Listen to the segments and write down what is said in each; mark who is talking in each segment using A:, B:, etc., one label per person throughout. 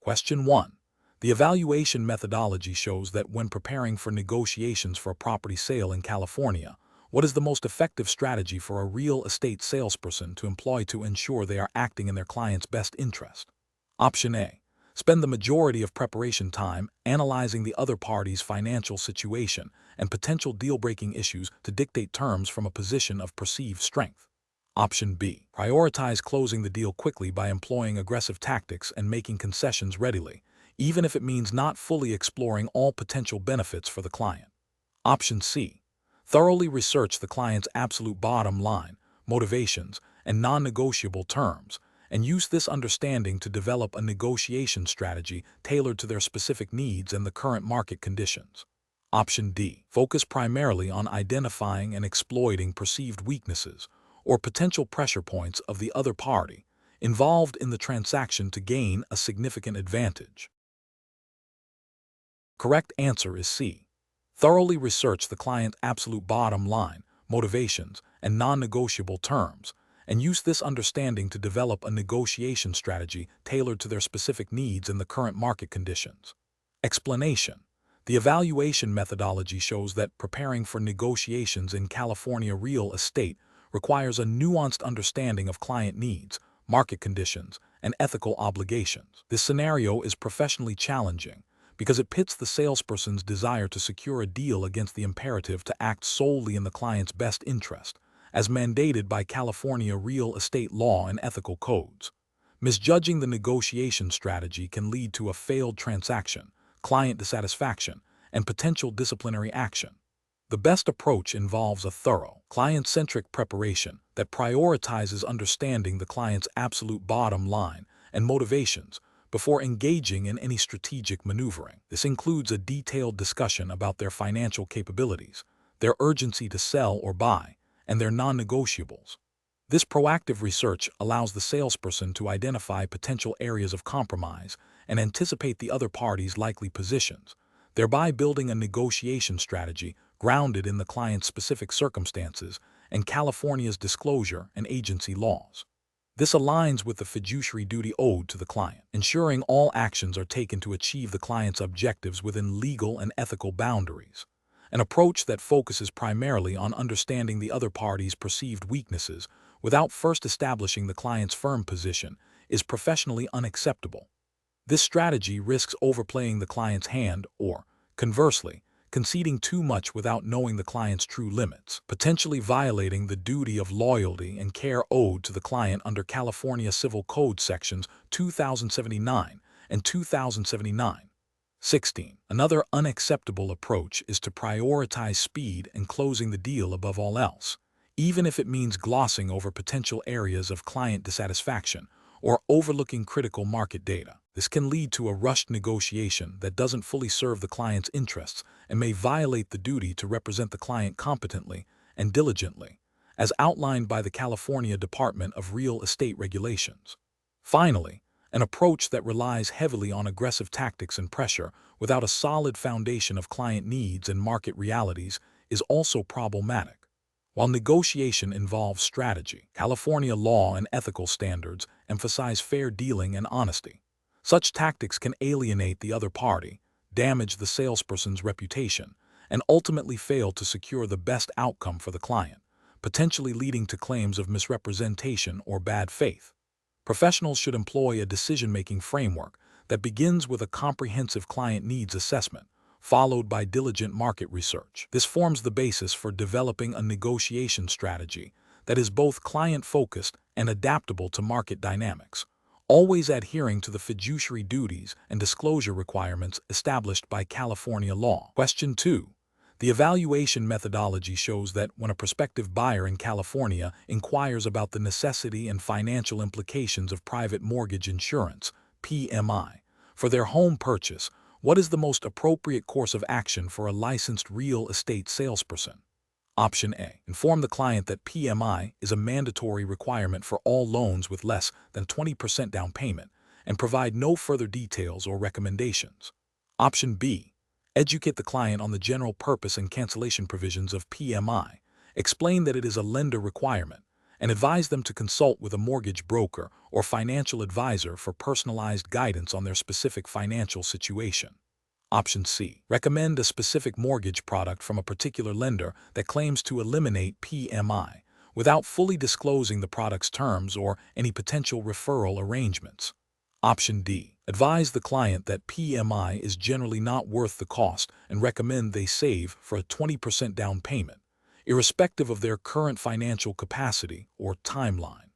A: Question 1. The evaluation methodology shows that when preparing for negotiations for a property sale in California, what is the most effective strategy for a real estate salesperson to employ to ensure they are acting in their client's best interest? Option A. Spend the majority of preparation time analyzing the other party's financial situation and potential deal-breaking issues to dictate terms from a position of perceived strength. Option B. Prioritize closing the deal quickly by employing aggressive tactics and making concessions readily, even if it means not fully exploring all potential benefits for the client. Option C. Thoroughly research the client's absolute bottom line, motivations, and non-negotiable terms, and use this understanding to develop a negotiation strategy tailored to their specific needs and the current market conditions. Option D. Focus primarily on identifying and exploiting perceived weaknesses or potential pressure points of the other party involved in the transaction to gain a significant advantage. Correct answer is C. Thoroughly research the client's absolute bottom line, motivations, and non-negotiable terms, and use this understanding to develop a negotiation strategy tailored to their specific needs and the current market conditions. Explanation. The evaluation methodology shows that preparing for negotiations in California real estate requires a nuanced understanding of client needs, market conditions, and ethical obligations. This scenario is professionally challenging because it pits the salesperson's desire to secure a deal against the imperative to act solely in the client's best interest, as mandated by California real estate law and ethical codes. Misjudging the negotiation strategy can lead to a failed transaction, client dissatisfaction, and potential disciplinary action. The best approach involves a thorough, client-centric preparation that prioritizes understanding the client's absolute bottom line and motivations before engaging in any strategic maneuvering. This includes a detailed discussion about their financial capabilities, their urgency to sell or buy, and their non-negotiables. This proactive research allows the salesperson to identify potential areas of compromise and anticipate the other party's likely positions, thereby building a negotiation strategy grounded in the client's specific circumstances and California's disclosure and agency laws. This aligns with the fiduciary duty owed to the client, ensuring all actions are taken to achieve the client's objectives within legal and ethical boundaries. An approach that focuses primarily on understanding the other party's perceived weaknesses without first establishing the client's firm position is professionally unacceptable. This strategy risks overplaying the client's hand or, conversely, conceding too much without knowing the client's true limits, potentially violating the duty of loyalty and care owed to the client under California Civil Code sections 2079 and 2079. 16. Another unacceptable approach is to prioritize speed and closing the deal above all else, even if it means glossing over potential areas of client dissatisfaction or overlooking critical market data. This can lead to a rushed negotiation that doesn't fully serve the client's interests and may violate the duty to represent the client competently and diligently, as outlined by the California Department of Real Estate Regulations. Finally, an approach that relies heavily on aggressive tactics and pressure without a solid foundation of client needs and market realities is also problematic. While negotiation involves strategy, California law and ethical standards emphasize fair dealing and honesty. Such tactics can alienate the other party, damage the salesperson's reputation, and ultimately fail to secure the best outcome for the client, potentially leading to claims of misrepresentation or bad faith. Professionals should employ a decision-making framework that begins with a comprehensive client needs assessment, followed by diligent market research. This forms the basis for developing a negotiation strategy that is both client-focused and adaptable to market dynamics, always adhering to the fiduciary duties and disclosure requirements established by California law. Question 2. The evaluation methodology shows that when a prospective buyer in California inquires about the necessity and financial implications of private mortgage insurance, PMI, for their home purchase, what is the most appropriate course of action for a licensed real estate salesperson? Option A. Inform the client that PMI is a mandatory requirement for all loans with less than 20% down payment and provide no further details or recommendations. Option B. Educate the client on the general purpose and cancellation provisions of PMI. Explain that it is a lender requirement and advise them to consult with a mortgage broker or financial advisor for personalized guidance on their specific financial situation. Option C. Recommend a specific mortgage product from a particular lender that claims to eliminate PMI without fully disclosing the product's terms or any potential referral arrangements. Option D. Advise the client that PMI is generally not worth the cost and recommend they save for a 20% down payment, irrespective of their current financial capacity or timeline.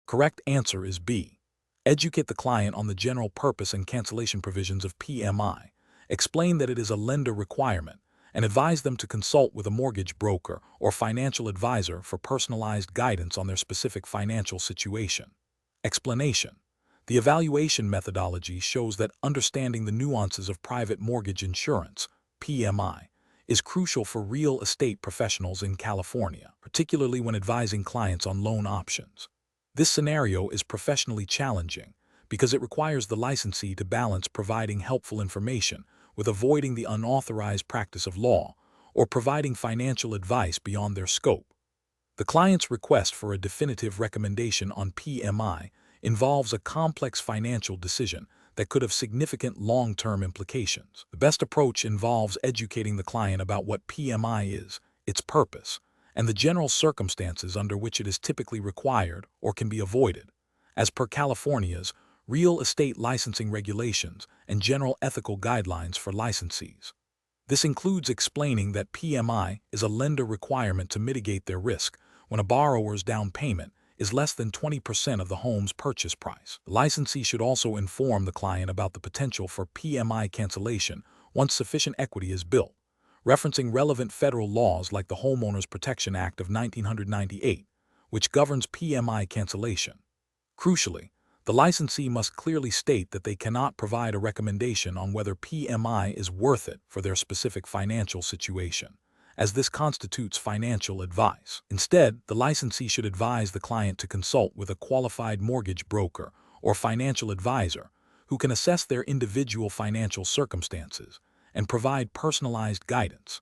A: Correct answer is B. Educate the client on the general purpose and cancellation provisions of PMI, explain that it is a lender requirement, and advise them to consult with a mortgage broker or financial advisor for personalized guidance on their specific financial situation. Explanation. The evaluation methodology shows that understanding the nuances of private mortgage insurance, PMI, is crucial for real estate professionals in California, particularly when advising clients on loan options. This scenario is professionally challenging because it requires the licensee to balance providing helpful information with avoiding the unauthorized practice of law or providing financial advice beyond their scope. The client's request for a definitive recommendation on PMI involves a complex financial decision that could have significant long-term implications. The best approach involves educating the client about what PMI is, its purpose, and the general circumstances under which it is typically required or can be avoided, as per California's real estate licensing regulations and general ethical guidelines for licensees. This includes explaining that PMI is a lender requirement to mitigate their risk when a borrower's down payment is less than 20% of the home's purchase price. The licensee should also inform the client about the potential for PMI cancellation once sufficient equity is built, referencing relevant federal laws like the Homeowners Protection Act of 1998, which governs PMI cancellation. Crucially, the licensee must clearly state that they cannot provide a recommendation on whether PMI is worth it for their specific financial situation, as this constitutes financial advice. Instead, the licensee should advise the client to consult with a qualified mortgage broker or financial advisor who can assess their individual financial circumstances and provide personalized guidance.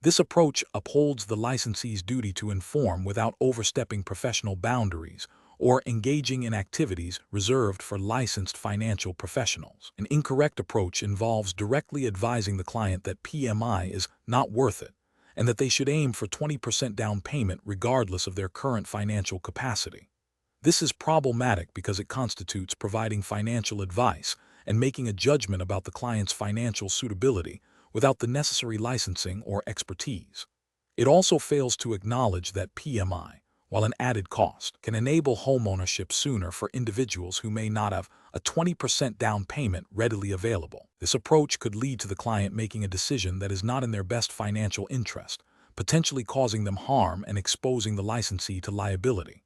A: This approach upholds the licensee's duty to inform without overstepping professional boundaries or engaging in activities reserved for licensed financial professionals. An incorrect approach involves directly advising the client that PMI is not worth it and that they should aim for 20% down payment regardless of their current financial capacity. This is problematic because it constitutes providing financial advice and making a judgment about the client's financial suitability without the necessary licensing or expertise. It also fails to acknowledge that PMI, while an added cost, can enable homeownership sooner for individuals who may not have a 20% down payment readily available. This approach could lead to the client making a decision that is not in their best financial interest, potentially causing them harm and exposing the licensee to liability.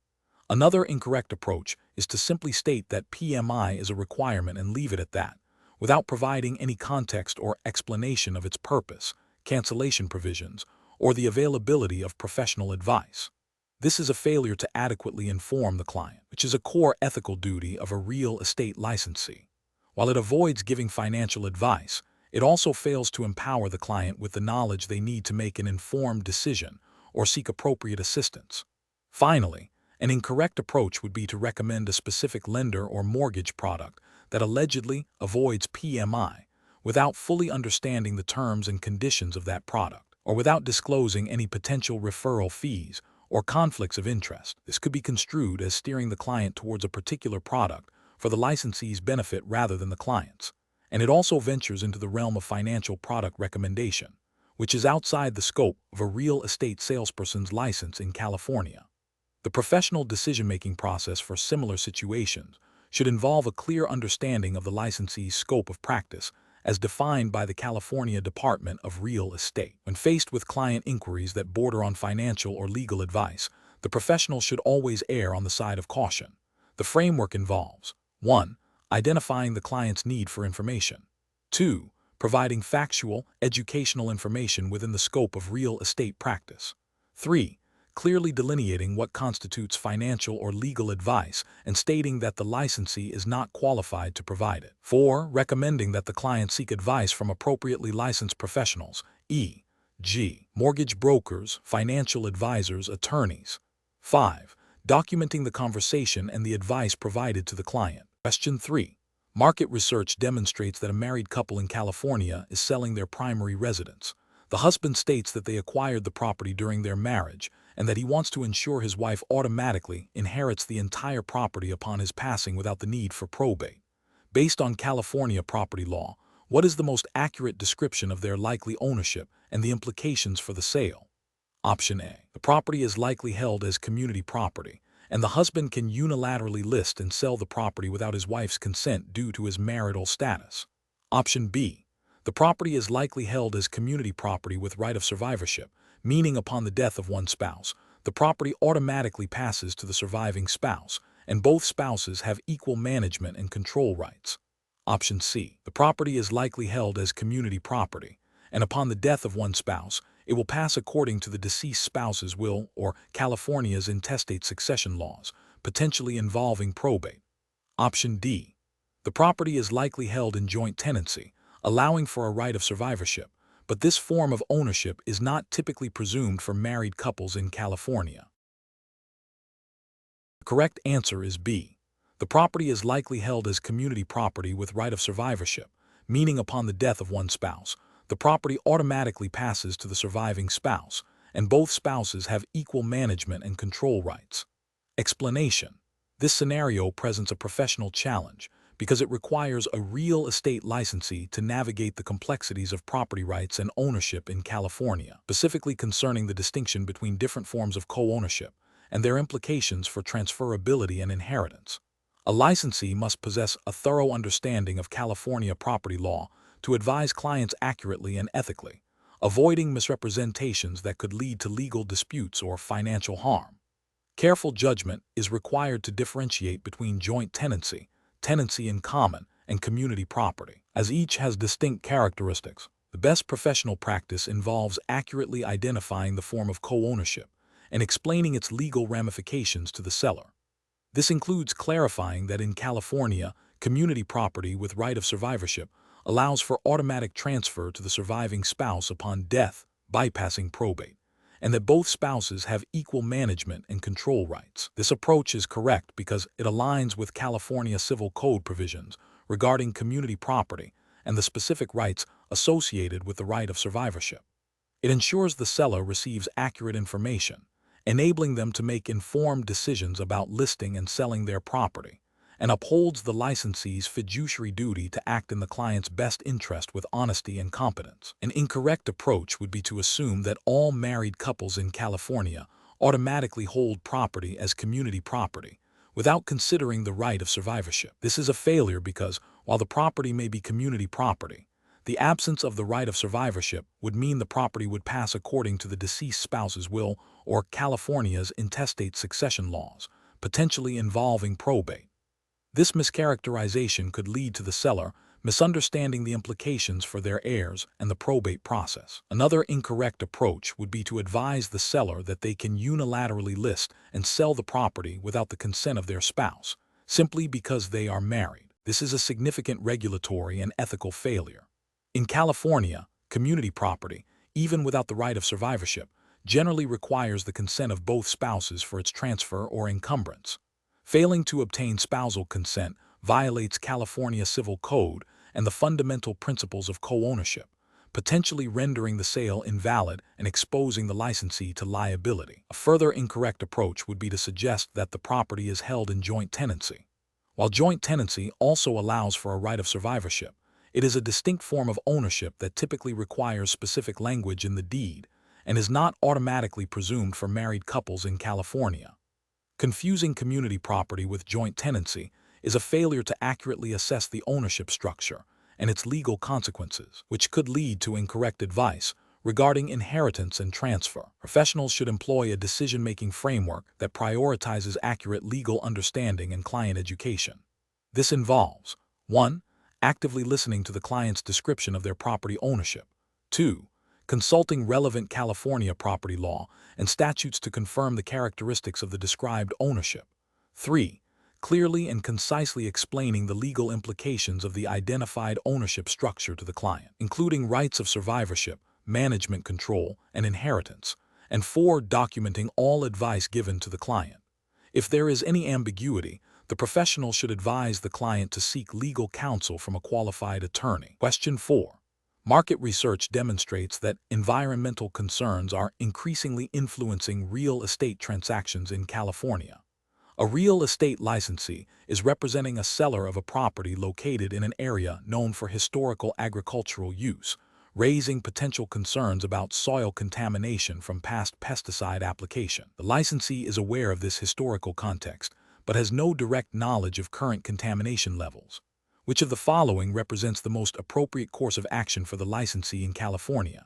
A: Another incorrect approach is to simply state that PMI is a requirement and leave it at that, without providing any context or explanation of its purpose, cancellation provisions, or the availability of professional advice. This is a failure to adequately inform the client, which is a core ethical duty of a real estate licensee. While it avoids giving financial advice, it also fails to empower the client with the knowledge they need to make an informed decision or seek appropriate assistance. Finally, an incorrect approach would be to recommend a specific lender or mortgage product that allegedly avoids PMI without fully understanding the terms and conditions of that product, or without disclosing any potential referral fees or conflicts of interest. This could be construed as steering the client towards a particular product for the licensee's benefit rather than the client's, and it also ventures into the realm of financial product recommendation, which is outside the scope of a real estate salesperson's license in California. The professional decision-making process for similar situations should involve a clear understanding of the licensee's scope of practice as defined by the California Department of Real Estate. When faced with client inquiries that border on financial or legal advice, the professional should always err on the side of caution. The framework involves 1. Identifying the client's need for information. 2. Providing factual, educational information within the scope of real estate practice. 3. Clearly delineating what constitutes financial or legal advice and stating that the licensee is not qualified to provide it. 4. Recommending that the client seek advice from appropriately licensed professionals, G. Mortgage brokers, financial advisors, attorneys. 5. Documenting the conversation and the advice provided to the client. Question 3. Market research demonstrates that a married couple in California is selling their primary residence. The husband states that they acquired the property during their marriage and that he wants to ensure his wife automatically inherits the entire property upon his passing without the need for probate. Based on California property law, what is the most accurate description of their likely ownership and the implications for the sale? Option A. The property is likely held as community property, and the husband can unilaterally list and sell the property without his wife's consent due to his marital status. Option B. The property is likely held as community property with right of survivorship, meaning upon the death of one spouse, the property automatically passes to the surviving spouse, and both spouses have equal management and control rights. Option C. The property is likely held as community property, and upon the death of one spouse, it will pass according to the deceased spouse's will or California's intestate succession laws, potentially involving probate. Option D. The property is likely held in joint tenancy, allowing for a right of survivorship, but this form of ownership is not typically presumed for married couples in California. The correct answer is B. The property is likely held as community property with right of survivorship, meaning upon the death of one spouse, the property automatically passes to the surviving spouse, and both spouses have equal management and control rights. Explanation: this scenario presents a professional challenge because it requires a real estate licensee to navigate the complexities of property rights and ownership in California, specifically concerning the distinction between different forms of co-ownership and their implications for transferability and inheritance. A licensee must possess a thorough understanding of California property law to advise clients accurately and ethically, avoiding misrepresentations that could lead to legal disputes or financial harm. Careful judgment is required to differentiate between joint tenancy, tenancy in common, and community property, as each has distinct characteristics. The best professional practice involves accurately identifying the form of co-ownership and explaining its legal ramifications to the seller. This includes clarifying that in California, community property with right of survivorship allows for automatic transfer to the surviving spouse upon death, bypassing probate, and that both spouses have equal management and control rights. This approach is correct because it aligns with California Civil Code provisions regarding community property and the specific rights associated with the right of survivorship. It ensures the seller receives accurate information, enabling them to make informed decisions about listing and selling their property, and upholds the licensee's fiduciary duty to act in the client's best interest with honesty and competence. An incorrect approach would be to assume that all married couples in California automatically hold property as community property, without considering the right of survivorship. This is a failure because, while the property may be community property, the absence of the right of survivorship would mean the property would pass according to the deceased spouse's will or California's intestate succession laws, potentially involving probate. This mischaracterization could lead to the seller misunderstanding the implications for their heirs and the probate process. Another incorrect approach would be to advise the seller that they can unilaterally list and sell the property without the consent of their spouse, simply because they are married. This is a significant regulatory and ethical failure. In California, community property, even without the right of survivorship, generally requires the consent of both spouses for its transfer or encumbrance. Failing to obtain spousal consent violates California Civil Code and the fundamental principles of co-ownership, potentially rendering the sale invalid and exposing the licensee to liability. A further incorrect approach would be to suggest that the property is held in joint tenancy. While joint tenancy also allows for a right of survivorship, it is a distinct form of ownership that typically requires specific language in the deed and is not automatically presumed for married couples in California. Confusing community property with joint tenancy is a failure to accurately assess the ownership structure and its legal consequences, which could lead to incorrect advice regarding inheritance and transfer. Professionals should employ a decision-making framework that prioritizes accurate legal understanding and client education. This involves 1. Actively listening to the client's description of their property ownership. 2. Consulting relevant California property law and statutes to confirm the characteristics of the described ownership. 3. Clearly and concisely explaining the legal implications of the identified ownership structure to the client, including rights of survivorship, management control, and inheritance, and 4. Documenting all advice given to the client. If there is any ambiguity, the professional should advise the client to seek legal counsel from a qualified attorney. Question 4. Market research demonstrates that environmental concerns are increasingly influencing real estate transactions in California. A real estate licensee is representing a seller of a property located in an area known for historical agricultural use, raising potential concerns about soil contamination from past pesticide application. The licensee is aware of this historical context, but has no direct knowledge of current contamination levels. Which of the following represents the most appropriate course of action for the licensee in California?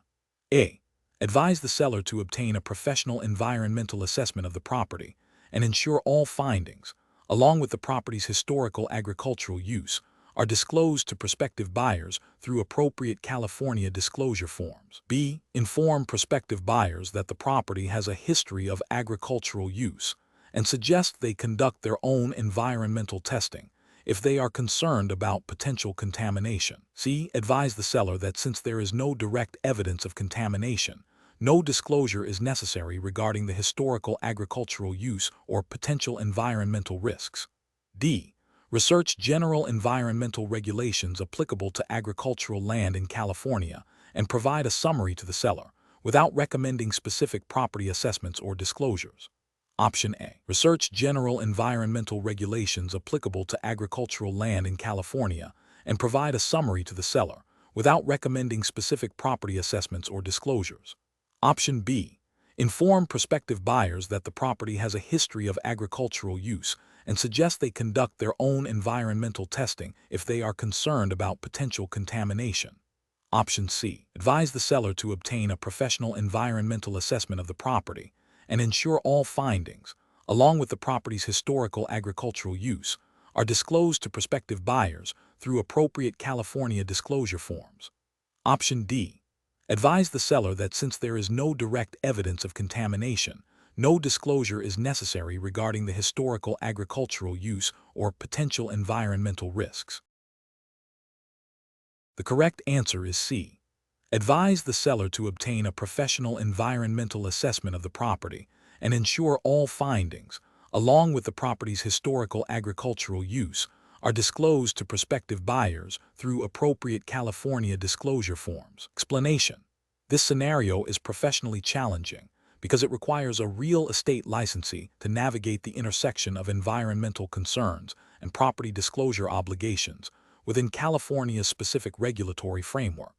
A: A. Advise the seller to obtain a professional environmental assessment of the property and ensure all findings, along with the property's historical agricultural use, are disclosed to prospective buyers through appropriate California disclosure forms. B. Inform prospective buyers that the property has a history of agricultural use and suggest they conduct their own environmental testing if they are concerned about potential contamination. C. Advise the seller that since there is no direct evidence of contamination, no disclosure is necessary regarding the historical agricultural use or potential environmental risks. D. Research general environmental regulations applicable to agricultural land in California and provide a summary to the seller, without recommending specific property assessments or disclosures. Option A. Research general environmental regulations applicable to agricultural land in California and provide a summary to the seller, without recommending specific property assessments or disclosures. Option B. Inform prospective buyers that the property has a history of agricultural use and suggest they conduct their own environmental testing if they are concerned about potential contamination. Option C. Advise the seller to obtain a professional environmental assessment of the property and ensure all findings, along with the property's historical agricultural use, are disclosed to prospective buyers through appropriate California disclosure forms. Option D. Advise the seller that since there is no direct evidence of contamination, no disclosure is necessary regarding the historical agricultural use or potential environmental risks. The correct answer is C. Advise the seller to obtain a professional environmental assessment of the property and ensure all findings, along with the property's historical agricultural use, are disclosed to prospective buyers through appropriate California disclosure forms. Explanation: this scenario is professionally challenging because it requires a real estate licensee to navigate the intersection of environmental concerns and property disclosure obligations within California's specific regulatory framework.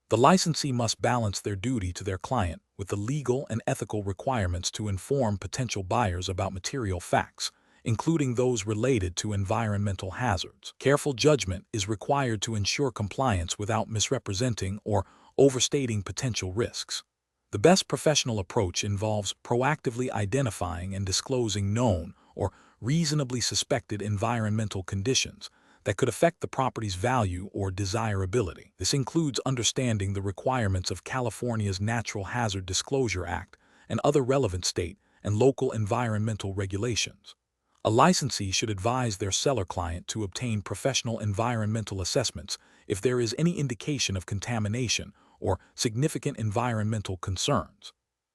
A: The licensee must balance their duty to their client with the legal and ethical requirements to inform potential buyers about material facts, including those related to environmental hazards. Careful judgment is required to ensure compliance without misrepresenting or overstating potential risks. The best professional approach involves proactively identifying and disclosing known or reasonably suspected environmental conditions that could affect the property's value or desirability. This includes understanding the requirements of California's Natural Hazard Disclosure Act and other relevant state and local environmental regulations. A licensee should advise their seller client to obtain professional environmental assessments if there is any indication of contamination or significant environmental concerns.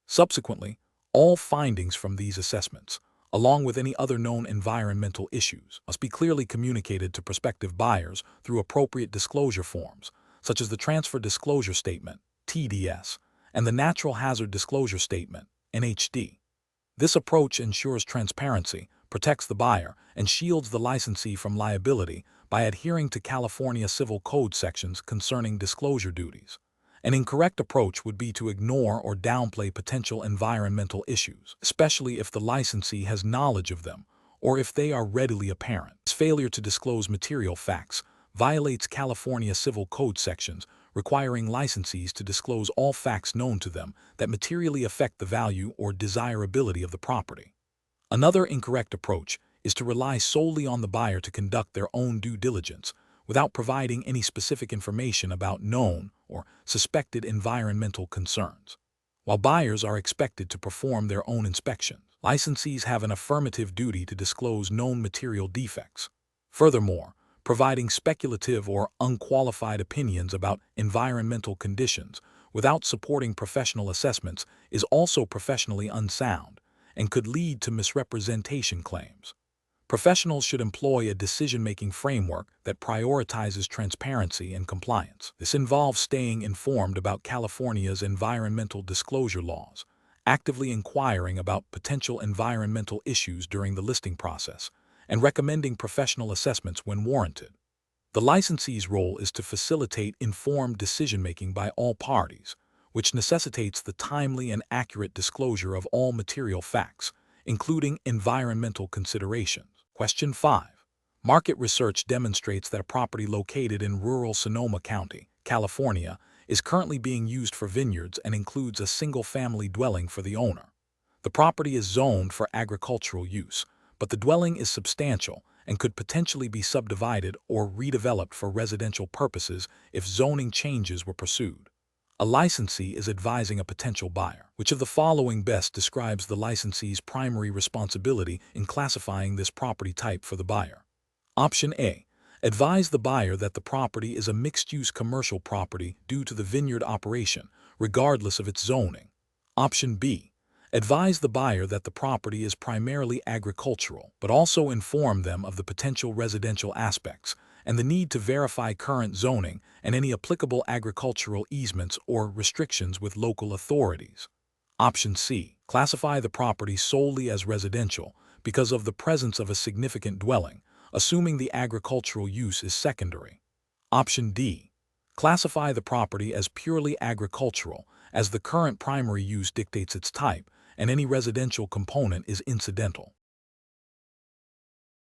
A: Subsequently, all findings from these assessments, along with any other known environmental issues, must be clearly communicated to prospective buyers through appropriate disclosure forms, such as the Transfer Disclosure Statement, TDS, and the Natural Hazard Disclosure Statement, NHD. This approach ensures transparency, protects the buyer, and shields the licensee from liability by adhering to California Civil Code sections concerning disclosure duties. An incorrect approach would be to ignore or downplay potential environmental issues, especially if the licensee has knowledge of them or if they are readily apparent. This failure to disclose material facts violates California Civil Code sections requiring licensees to disclose all facts known to them that materially affect the value or desirability of the property. Another incorrect approach is to rely solely on the buyer to conduct their own due diligence without providing any specific information about known or suspected environmental concerns. While buyers are expected to perform their own inspections, licensees have an affirmative duty to disclose known material defects. Furthermore, providing speculative or unqualified opinions about environmental conditions without supporting professional assessments is also professionally unsound and could lead to misrepresentation claims. Professionals should employ a decision-making framework that prioritizes transparency and compliance. This involves staying informed about California's environmental disclosure laws, actively inquiring about potential environmental issues during the listing process, and recommending professional assessments when warranted. The licensee's role is to facilitate informed decision-making by all parties, which necessitates the timely and accurate disclosure of all material facts, including environmental considerations. Question 5. Market research demonstrates that a property located in rural Sonoma County, California, is currently being used for vineyards and includes a single-family dwelling for the owner. The property is zoned for agricultural use, but the dwelling is substantial and could potentially be subdivided or redeveloped for residential purposes if zoning changes were pursued. A licensee is advising a potential buyer. Which of the following best describes the licensee's primary responsibility in classifying this property type for the buyer? Option A. Advise the buyer that the property is a mixed-use commercial property due to the vineyard operation, regardless of its zoning. Option B. Advise the buyer that the property is primarily agricultural, but also inform them of the potential residential aspects and the need to verify current zoning and any applicable agricultural easements or restrictions with local authorities. Option C. Classify the property solely as residential because of the presence of a significant dwelling, assuming the agricultural use is secondary. Option D. Classify the property as purely agricultural, as the current primary use dictates its type, and any residential component is incidental.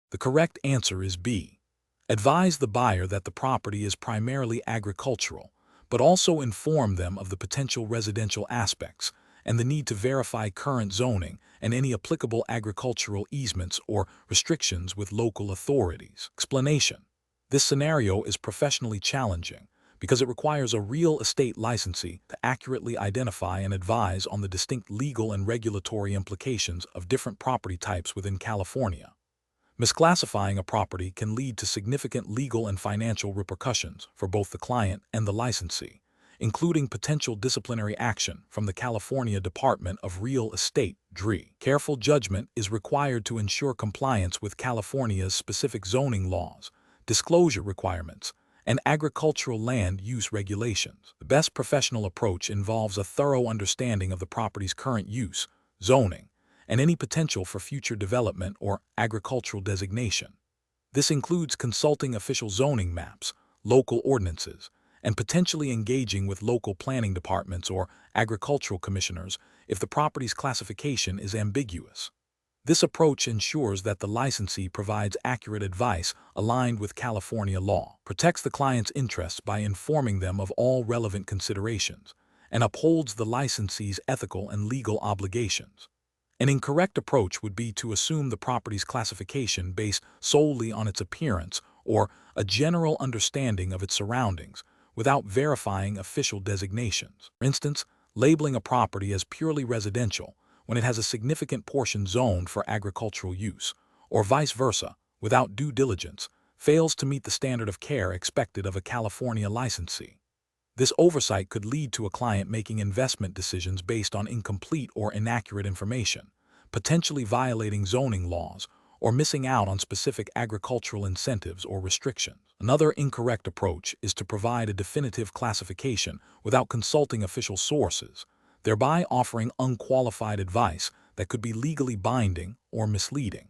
A: The correct answer is B. Advise the buyer that the property is primarily agricultural, but also inform them of the potential residential aspects and the need to verify current zoning and any applicable agricultural easements or restrictions with local authorities. Explanation. This scenario is professionally challenging because it requires a real estate licensee to accurately identify and advise on the distinct legal and regulatory implications of different property types within California. Misclassifying a property can lead to significant legal and financial repercussions for both the client and the licensee, including potential disciplinary action from the California Department of Real Estate (DRE). Careful judgment is required to ensure compliance with California's specific zoning laws, disclosure requirements, and agricultural land use regulations. The best professional approach involves a thorough understanding of the property's current use, zoning, and any potential for future development or agricultural designation. This includes consulting official zoning maps, local ordinances, and potentially engaging with local planning departments or agricultural commissioners if the property's classification is ambiguous. This approach ensures that the licensee provides accurate advice aligned with California law, protects the client's interests by informing them of all relevant considerations, and upholds the licensee's ethical and legal obligations. An incorrect approach would be to assume the property's classification based solely on its appearance or a general understanding of its surroundings without verifying official designations. For instance, labeling a property as purely residential when it has a significant portion zoned for agricultural use, or vice versa, without due diligence, fails to meet the standard of care expected of a California licensee. This oversight could lead to a client making investment decisions based on incomplete or inaccurate information, potentially violating zoning laws or missing out on specific agricultural incentives or restrictions. Another incorrect approach is to provide a definitive classification without consulting official sources, thereby offering unqualified advice that could be legally binding or misleading.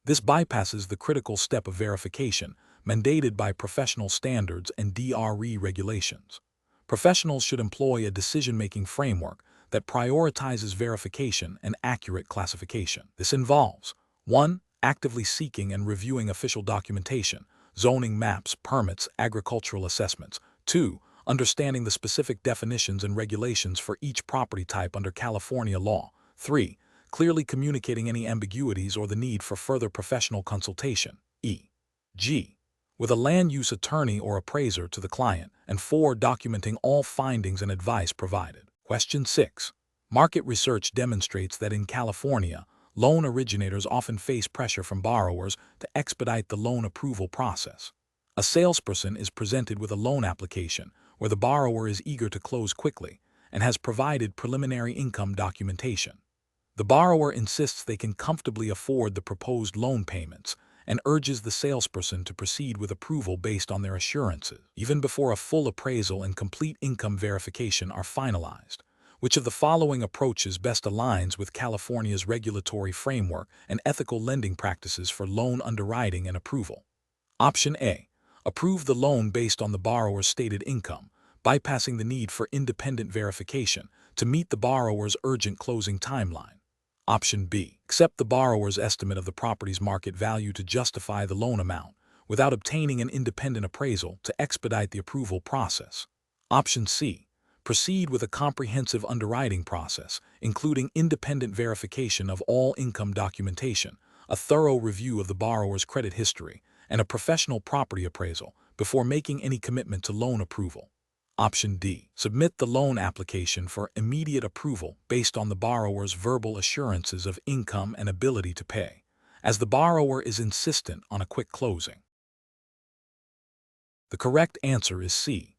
A: This bypasses the critical step of verification mandated by professional standards and DRE regulations. Professionals should employ a decision-making framework that prioritizes verification and accurate classification. This involves 1. Actively seeking and reviewing official documentation, zoning maps, permits, agricultural assessments. 2. Understanding the specific definitions and regulations for each property type under California law. 3. Clearly communicating any ambiguities or the need for further professional consultation, e.g., with a land use attorney or appraiser to the client, and 4. Documenting all findings and advice provided. Question 6. Market research demonstrates that in California, loan originators often face pressure from borrowers to expedite the loan approval process. A salesperson is presented with a loan application where the borrower is eager to close quickly, and has provided preliminary income documentation. The borrower insists they can comfortably afford the proposed loan payments and urges the salesperson to proceed with approval based on their assurances, even before a full appraisal and complete income verification are finalized. Which of the following approaches best aligns with California's regulatory framework and ethical lending practices for loan underwriting and approval? Option A. Approve the loan based on the borrower's stated income, bypassing the need for independent verification to meet the borrower's urgent closing timeline. Option B. Accept the borrower's estimate of the property's market value to justify the loan amount, without obtaining an independent appraisal to expedite the approval process. Option C. Proceed with a comprehensive underwriting process, including independent verification of all income documentation, a thorough review of the borrower's credit history, and a professional property appraisal before making any commitment to loan approval. Option D. Submit the loan application for immediate approval based on the borrower's verbal assurances of income and ability to pay, as the borrower is insistent on a quick closing. The correct answer is C.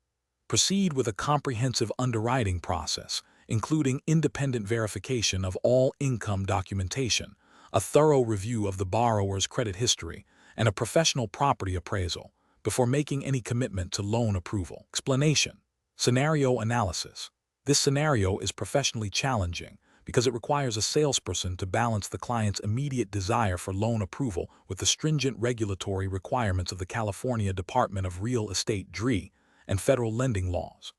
A: Proceed with a comprehensive underwriting process, including independent verification of all income documentation, a thorough review of the borrower's credit history, and a professional property appraisal before making any commitment to loan approval. Explanation. Scenario analysis. This scenario is professionally challenging because it requires a salesperson to balance the client's immediate desire for loan approval with the stringent regulatory requirements of the California Department of Real Estate (DRE) and federal lending laws.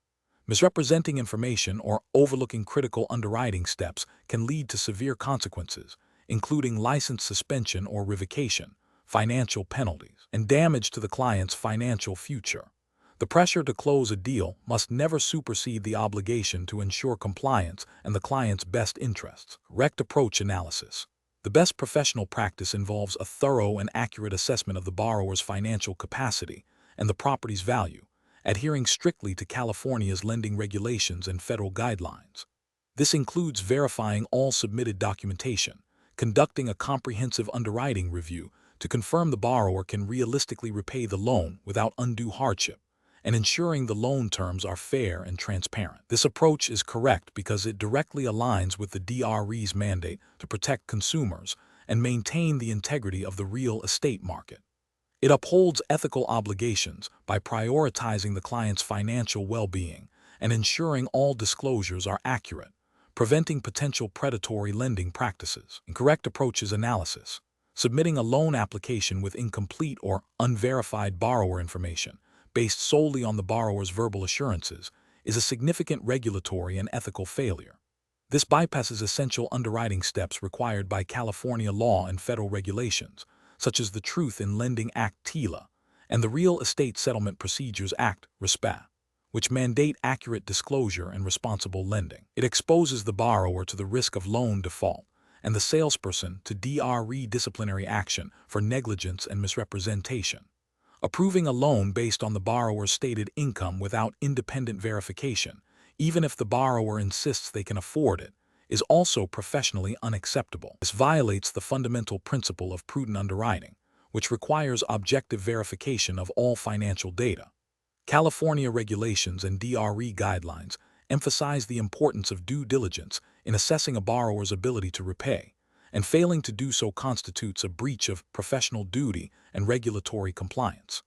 A: Misrepresenting information or overlooking critical underwriting steps can lead to severe consequences, including license suspension or revocation, financial penalties, and damage to the client's financial future. The pressure to close a deal must never supersede the obligation to ensure compliance and the client's best interests. Correct approach analysis. The best professional practice involves a thorough and accurate assessment of the borrower's financial capacity and the property's value, adhering strictly to California's lending regulations and federal guidelines. This includes verifying all submitted documentation, conducting a comprehensive underwriting review to confirm the borrower can realistically repay the loan without undue hardship, and ensuring the loan terms are fair and transparent. This approach is correct because it directly aligns with the DRE's mandate to protect consumers and maintain the integrity of the real estate market. It upholds ethical obligations by prioritizing the client's financial well-being and ensuring all disclosures are accurate, preventing potential predatory lending practices. Incorrect approaches analysis. Submitting a loan application with incomplete or unverified borrower information based solely on the borrower's verbal assurances is a significant regulatory and ethical failure. This bypasses essential underwriting steps required by California law and federal regulations, such as the Truth in Lending Act (TILA) and the Real Estate Settlement Procedures Act (RESPA), which mandate accurate disclosure and responsible lending. It exposes the borrower to the risk of loan default and the salesperson to DRE disciplinary action for negligence and misrepresentation. Approving a loan based on the borrower's stated income without independent verification, even if the borrower insists they can afford it, is also professionally unacceptable. This violates the fundamental principle of prudent underwriting, which requires objective verification of all financial data. California regulations and DRE guidelines emphasize the importance of due diligence in assessing a borrower's ability to repay, and failing to do so constitutes a breach of professional duty and regulatory compliance.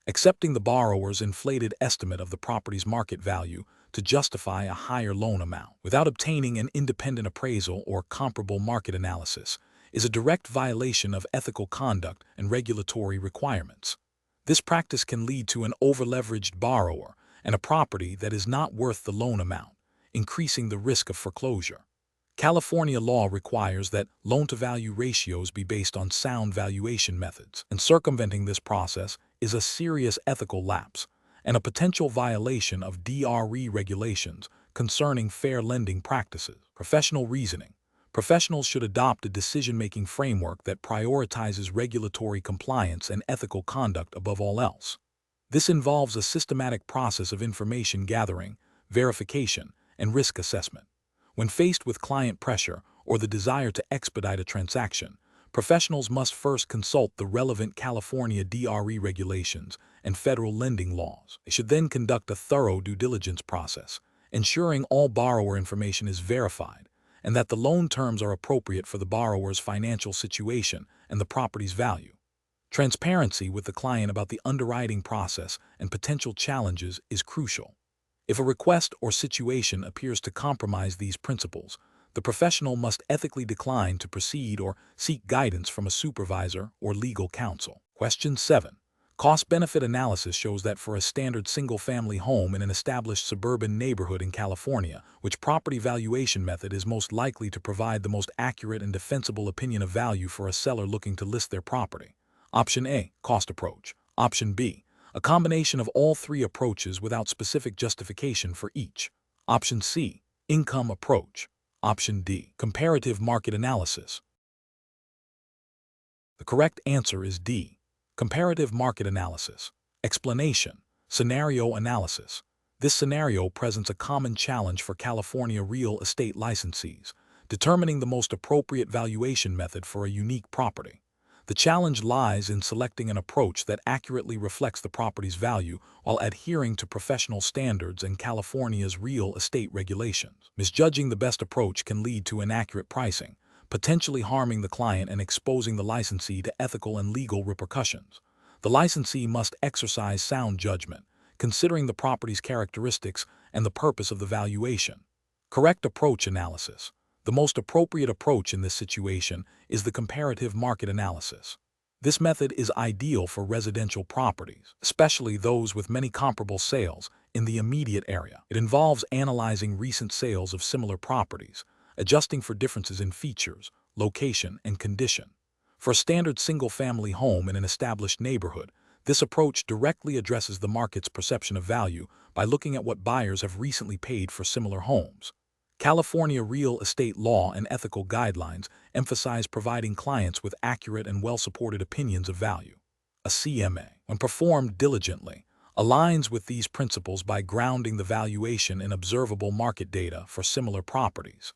A: Accepting the borrower's inflated estimate of the property's market value to justify a higher loan amount without obtaining an independent appraisal or comparable market analysis is a direct violation of ethical conduct and regulatory requirements. This practice can lead to an over-leveraged borrower and a property that is not worth the loan amount, increasing the risk of foreclosure. California law requires that loan-to-value ratios be based on sound valuation methods, and circumventing this process is a serious ethical lapse and a potential violation of DRE regulations concerning fair lending practices. Professional reasoning. Professionals should adopt a decision-making framework that prioritizes regulatory compliance and ethical conduct above all else. This involves a systematic process of information gathering, verification, and risk assessment. When faced with client pressure or the desire to expedite a transaction, professionals must first consult the relevant California DRE regulations and federal lending laws. They should then conduct a thorough due diligence process, ensuring all borrower information is verified and that the loan terms are appropriate for the borrower's financial situation and the property's value. Transparency with the client about the underwriting process and potential challenges is crucial. If a request or situation appears to compromise these principles, the professional must ethically decline to proceed or seek guidance from a supervisor or legal counsel. Question 7. Cost-benefit analysis shows that for a standard single-family home in an established suburban neighborhood in California, which property valuation method is most likely to provide the most accurate and defensible opinion of value for a seller looking to list their property? Option A, cost approach. Option B, a combination of all three approaches without specific justification for each. Option C, income approach. Option D, comparative market analysis. The correct answer is D, comparative market analysis. Explanation: scenario analysis. This scenario presents a common challenge for California real estate licensees, determining the most appropriate valuation method for a unique property. The challenge lies in selecting an approach that accurately reflects the property's value while adhering to professional standards and California's real estate regulations. Misjudging the best approach can lead to inaccurate pricing, potentially harming the client and exposing the licensee to ethical and legal repercussions. The licensee must exercise sound judgment, considering the property's characteristics and the purpose of the valuation. Correct approach analysis. The most appropriate approach in this situation is the comparative market analysis. This method is ideal for residential properties, especially those with many comparable sales in the immediate area. It involves analyzing recent sales of similar properties, adjusting for differences in features, location, and condition. For a standard single-family home in an established neighborhood, this approach directly addresses the market's perception of value by looking at what buyers have recently paid for similar homes. California real estate law and ethical guidelines emphasize providing clients with accurate and well-supported opinions of value. A CMA, when performed diligently, aligns with these principles by grounding the valuation in observable market data for similar properties.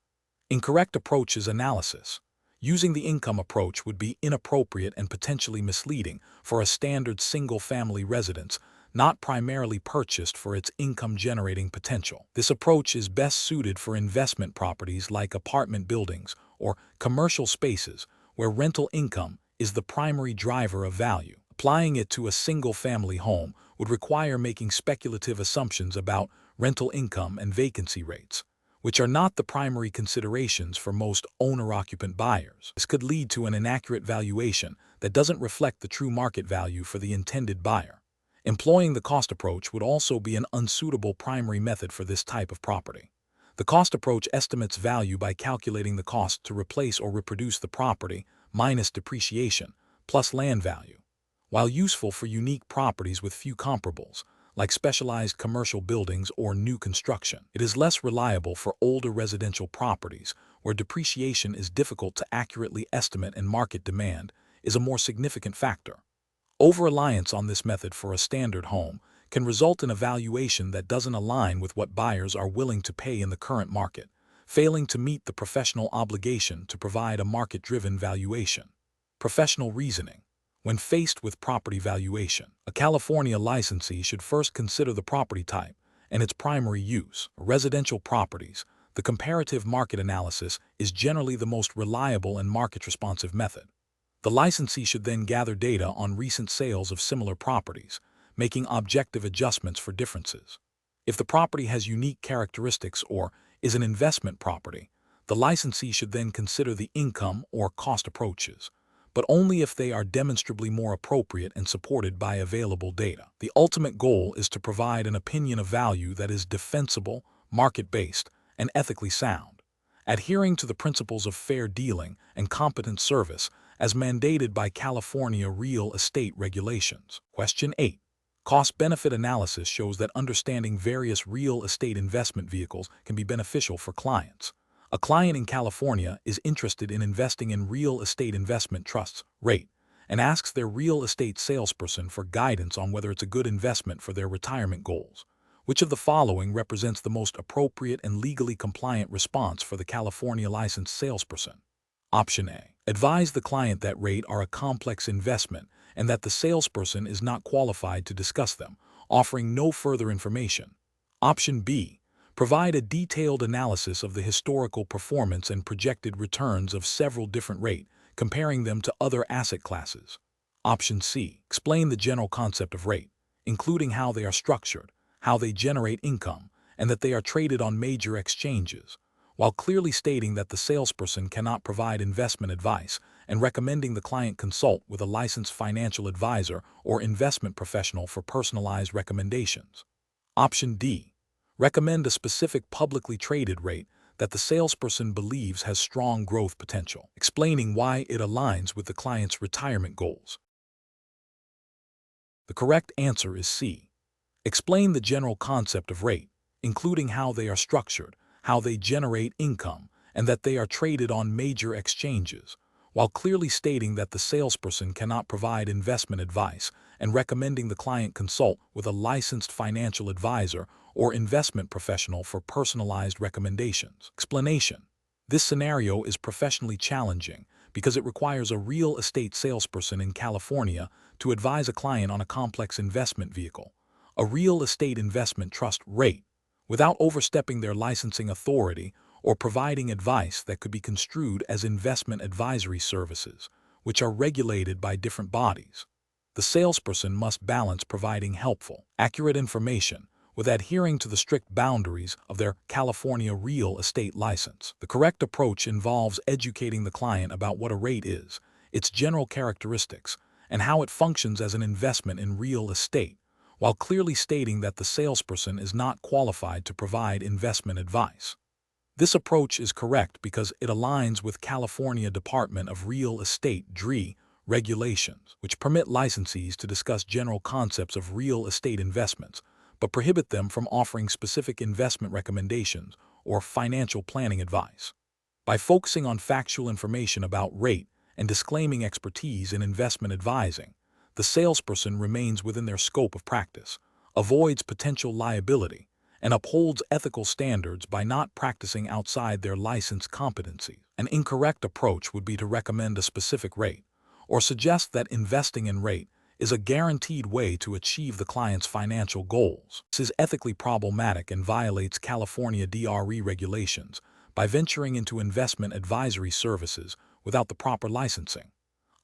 A: Incorrect approaches analysis. Using the income approach would be inappropriate and potentially misleading for a standard single-family residence not primarily purchased for its income-generating potential. This approach is best suited for investment properties like apartment buildings or commercial spaces where rental income is the primary driver of value. Applying it to a single-family home would require making speculative assumptions about rental income and vacancy rates, which are not the primary considerations for most owner-occupant buyers. This could lead to an inaccurate valuation that doesn't reflect the true market value for the intended buyer. Employing the cost approach would also be an unsuitable primary method for this type of property. The cost approach estimates value by calculating the cost to replace or reproduce the property minus depreciation plus land value. While useful for unique properties with few comparables, like specialized commercial buildings or new construction, it is less reliable for older residential properties where depreciation is difficult to accurately estimate and market demand is a more significant factor. Over-reliance on this method for a standard home can result in a valuation that doesn't align with what buyers are willing to pay in the current market, failing to meet the professional obligation to provide a market-driven valuation. Professional reasoning. When faced with property valuation, a California licensee should first consider the property type and its primary use. Residential properties, the comparative market analysis is generally the most reliable and market-responsive method. The licensee should then gather data on recent sales of similar properties, making objective adjustments for differences. If the property has unique characteristics or is an investment property, the licensee should then consider the income or cost approaches, but only if they are demonstrably more appropriate and supported by available data. The ultimate goal is to provide an opinion of value that is defensible, market-based, and ethically sound, adhering to the principles of fair dealing and competent service as mandated by California real estate regulations. Question 8. Cost-benefit analysis shows that understanding various real estate investment vehicles can be beneficial for clients. A client in California is interested in investing in real estate investment trusts, REIT, and asks their real estate salesperson for guidance on whether it's a good investment for their retirement goals. Which of the following represents the most appropriate and legally compliant response for the California licensed salesperson? Option A. Advise the client that REIT are a complex investment and that the salesperson is not qualified to discuss them, offering no further information. Option B. Provide a detailed analysis of the historical performance and projected returns of several different rates, comparing them to other asset classes. Option C. Explain the general concept of rate, including how they are structured, how they generate income, and that they are traded on major exchanges, while clearly stating that the salesperson cannot provide investment advice and recommending the client consult with a licensed financial advisor or investment professional for personalized recommendations. Option D. Recommend a specific publicly traded rate that the salesperson believes has strong growth potential, explaining why it aligns with the client's retirement goals. The correct answer is C. Explain the general concept of rate, including how they are structured, how they generate income, and that they are traded on major exchanges, while clearly stating that the salesperson cannot provide investment advice and recommending the client consult with a licensed financial advisor or investment professional for personalized recommendations. Explanation. This scenario is professionally challenging because it requires a real estate salesperson in California to advise a client on a complex investment vehicle, a real estate investment trust rate, without overstepping their licensing authority or providing advice that could be construed as investment advisory services, which are regulated by different bodies. The salesperson must balance providing helpful, accurate information with adhering to the strict boundaries of their California real estate license. The correct approach involves educating the client about what a rate is, its general characteristics, and how it functions as an investment in real estate, while clearly stating that the salesperson is not qualified to provide investment advice. This approach is correct because it aligns with California Department of Real Estate (DRE) regulations, which permit licensees to discuss general concepts of real estate investments, but prohibit them from offering specific investment recommendations or financial planning advice. By focusing on factual information about rate and disclaiming expertise in investment advising, the salesperson remains within their scope of practice, avoids potential liability, and upholds ethical standards by not practicing outside their licensed competency. An incorrect approach would be to recommend a specific rate or suggest that investing in rate is a guaranteed way to achieve the client's financial goals. This is ethically problematic and violates California DRE regulations by venturing into investment advisory services without the proper licensing.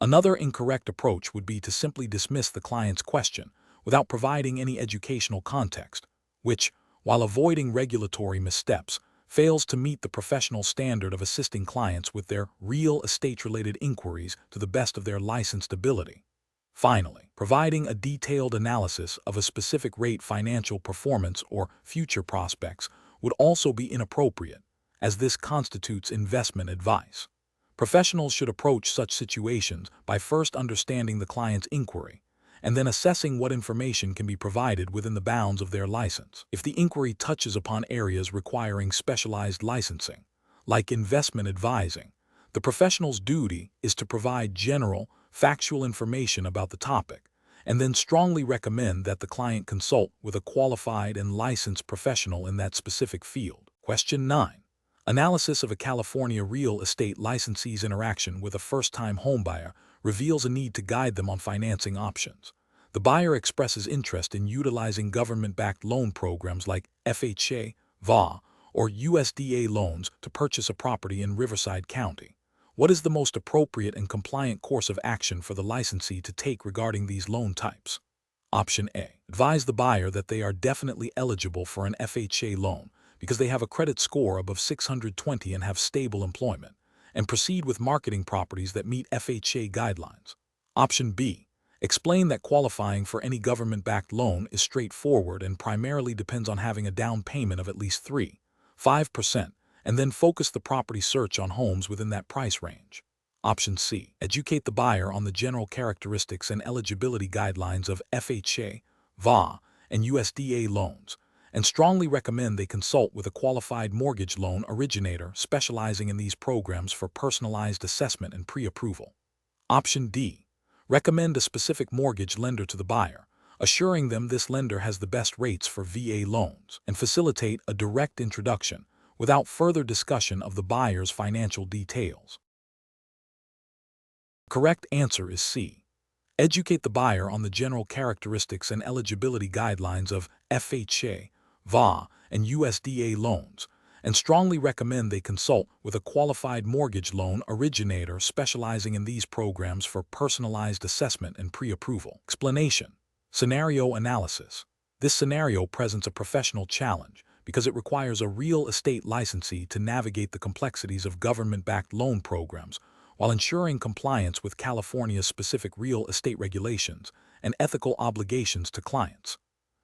A: Another incorrect approach would be to simply dismiss the client's question without providing any educational context, which, while avoiding regulatory missteps, fails to meet the professional standard of assisting clients with their real estate-related inquiries to the best of their licensed ability. Finally, providing a detailed analysis of a specific rate financial performance or future prospects would also be inappropriate, as this constitutes investment advice. Professionals should approach such situations by first understanding the client's inquiry, and then assessing what information can be provided within the bounds of their license. If the inquiry touches upon areas requiring specialized licensing, like investment advising, the professional's duty is to provide general, factual information about the topic, and then strongly recommend that the client consult with a qualified and licensed professional in that specific field. Question 9. Analysis of a California real estate licensee's interaction with a first-time homebuyer reveals a need to guide them on financing options. The buyer expresses interest in utilizing government-backed loan programs like FHA, VA, or USDA loans to purchase a property in Riverside County. What is the most appropriate and compliant course of action for the licensee to take regarding these loan types? Option A. Advise the buyer that they are definitely eligible for an FHA loan because they have a credit score above 620 and have stable employment, and proceed with marketing properties that meet FHA guidelines. Option B. Explain that qualifying for any government-backed loan is straightforward and primarily depends on having a down payment of at least 3.5%, and then focus the property search on homes within that price range. Option C. Educate the buyer on the general characteristics and eligibility guidelines of FHA, VA, and USDA loans, and strongly recommend they consult with a qualified mortgage loan originator specializing in these programs for personalized assessment and pre-approval. Option D. Recommend a specific mortgage lender to the buyer, assuring them this lender has the best rates for VA loans, and facilitate a direct introduction without further discussion of the buyer's financial details. The correct answer is C. Educate the buyer on the general characteristics and eligibility guidelines of FHA, VA, and USDA loans, and strongly recommend they consult with a qualified mortgage loan originator specializing in these programs for personalized assessment and pre-approval. Explanation. Scenario analysis. This scenario presents a professional challenge because it requires a real estate licensee to navigate the complexities of government-backed loan programs while ensuring compliance with California's specific real estate regulations and ethical obligations to clients.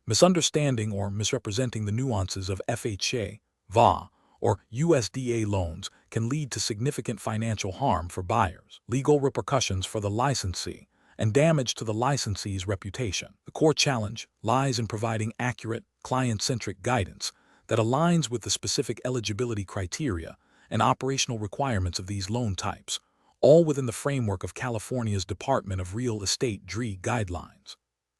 A: Misunderstanding or misrepresenting the nuances of FHA, VA, or USDA loans can lead to significant financial harm for buyers, legal repercussions for the licensee, and damage to the licensee's reputation. The core challenge lies in providing accurate, client-centric guidance that aligns with the specific eligibility criteria and operational requirements of these loan types, all within the framework of California's Department of Real Estate DRE guidelines.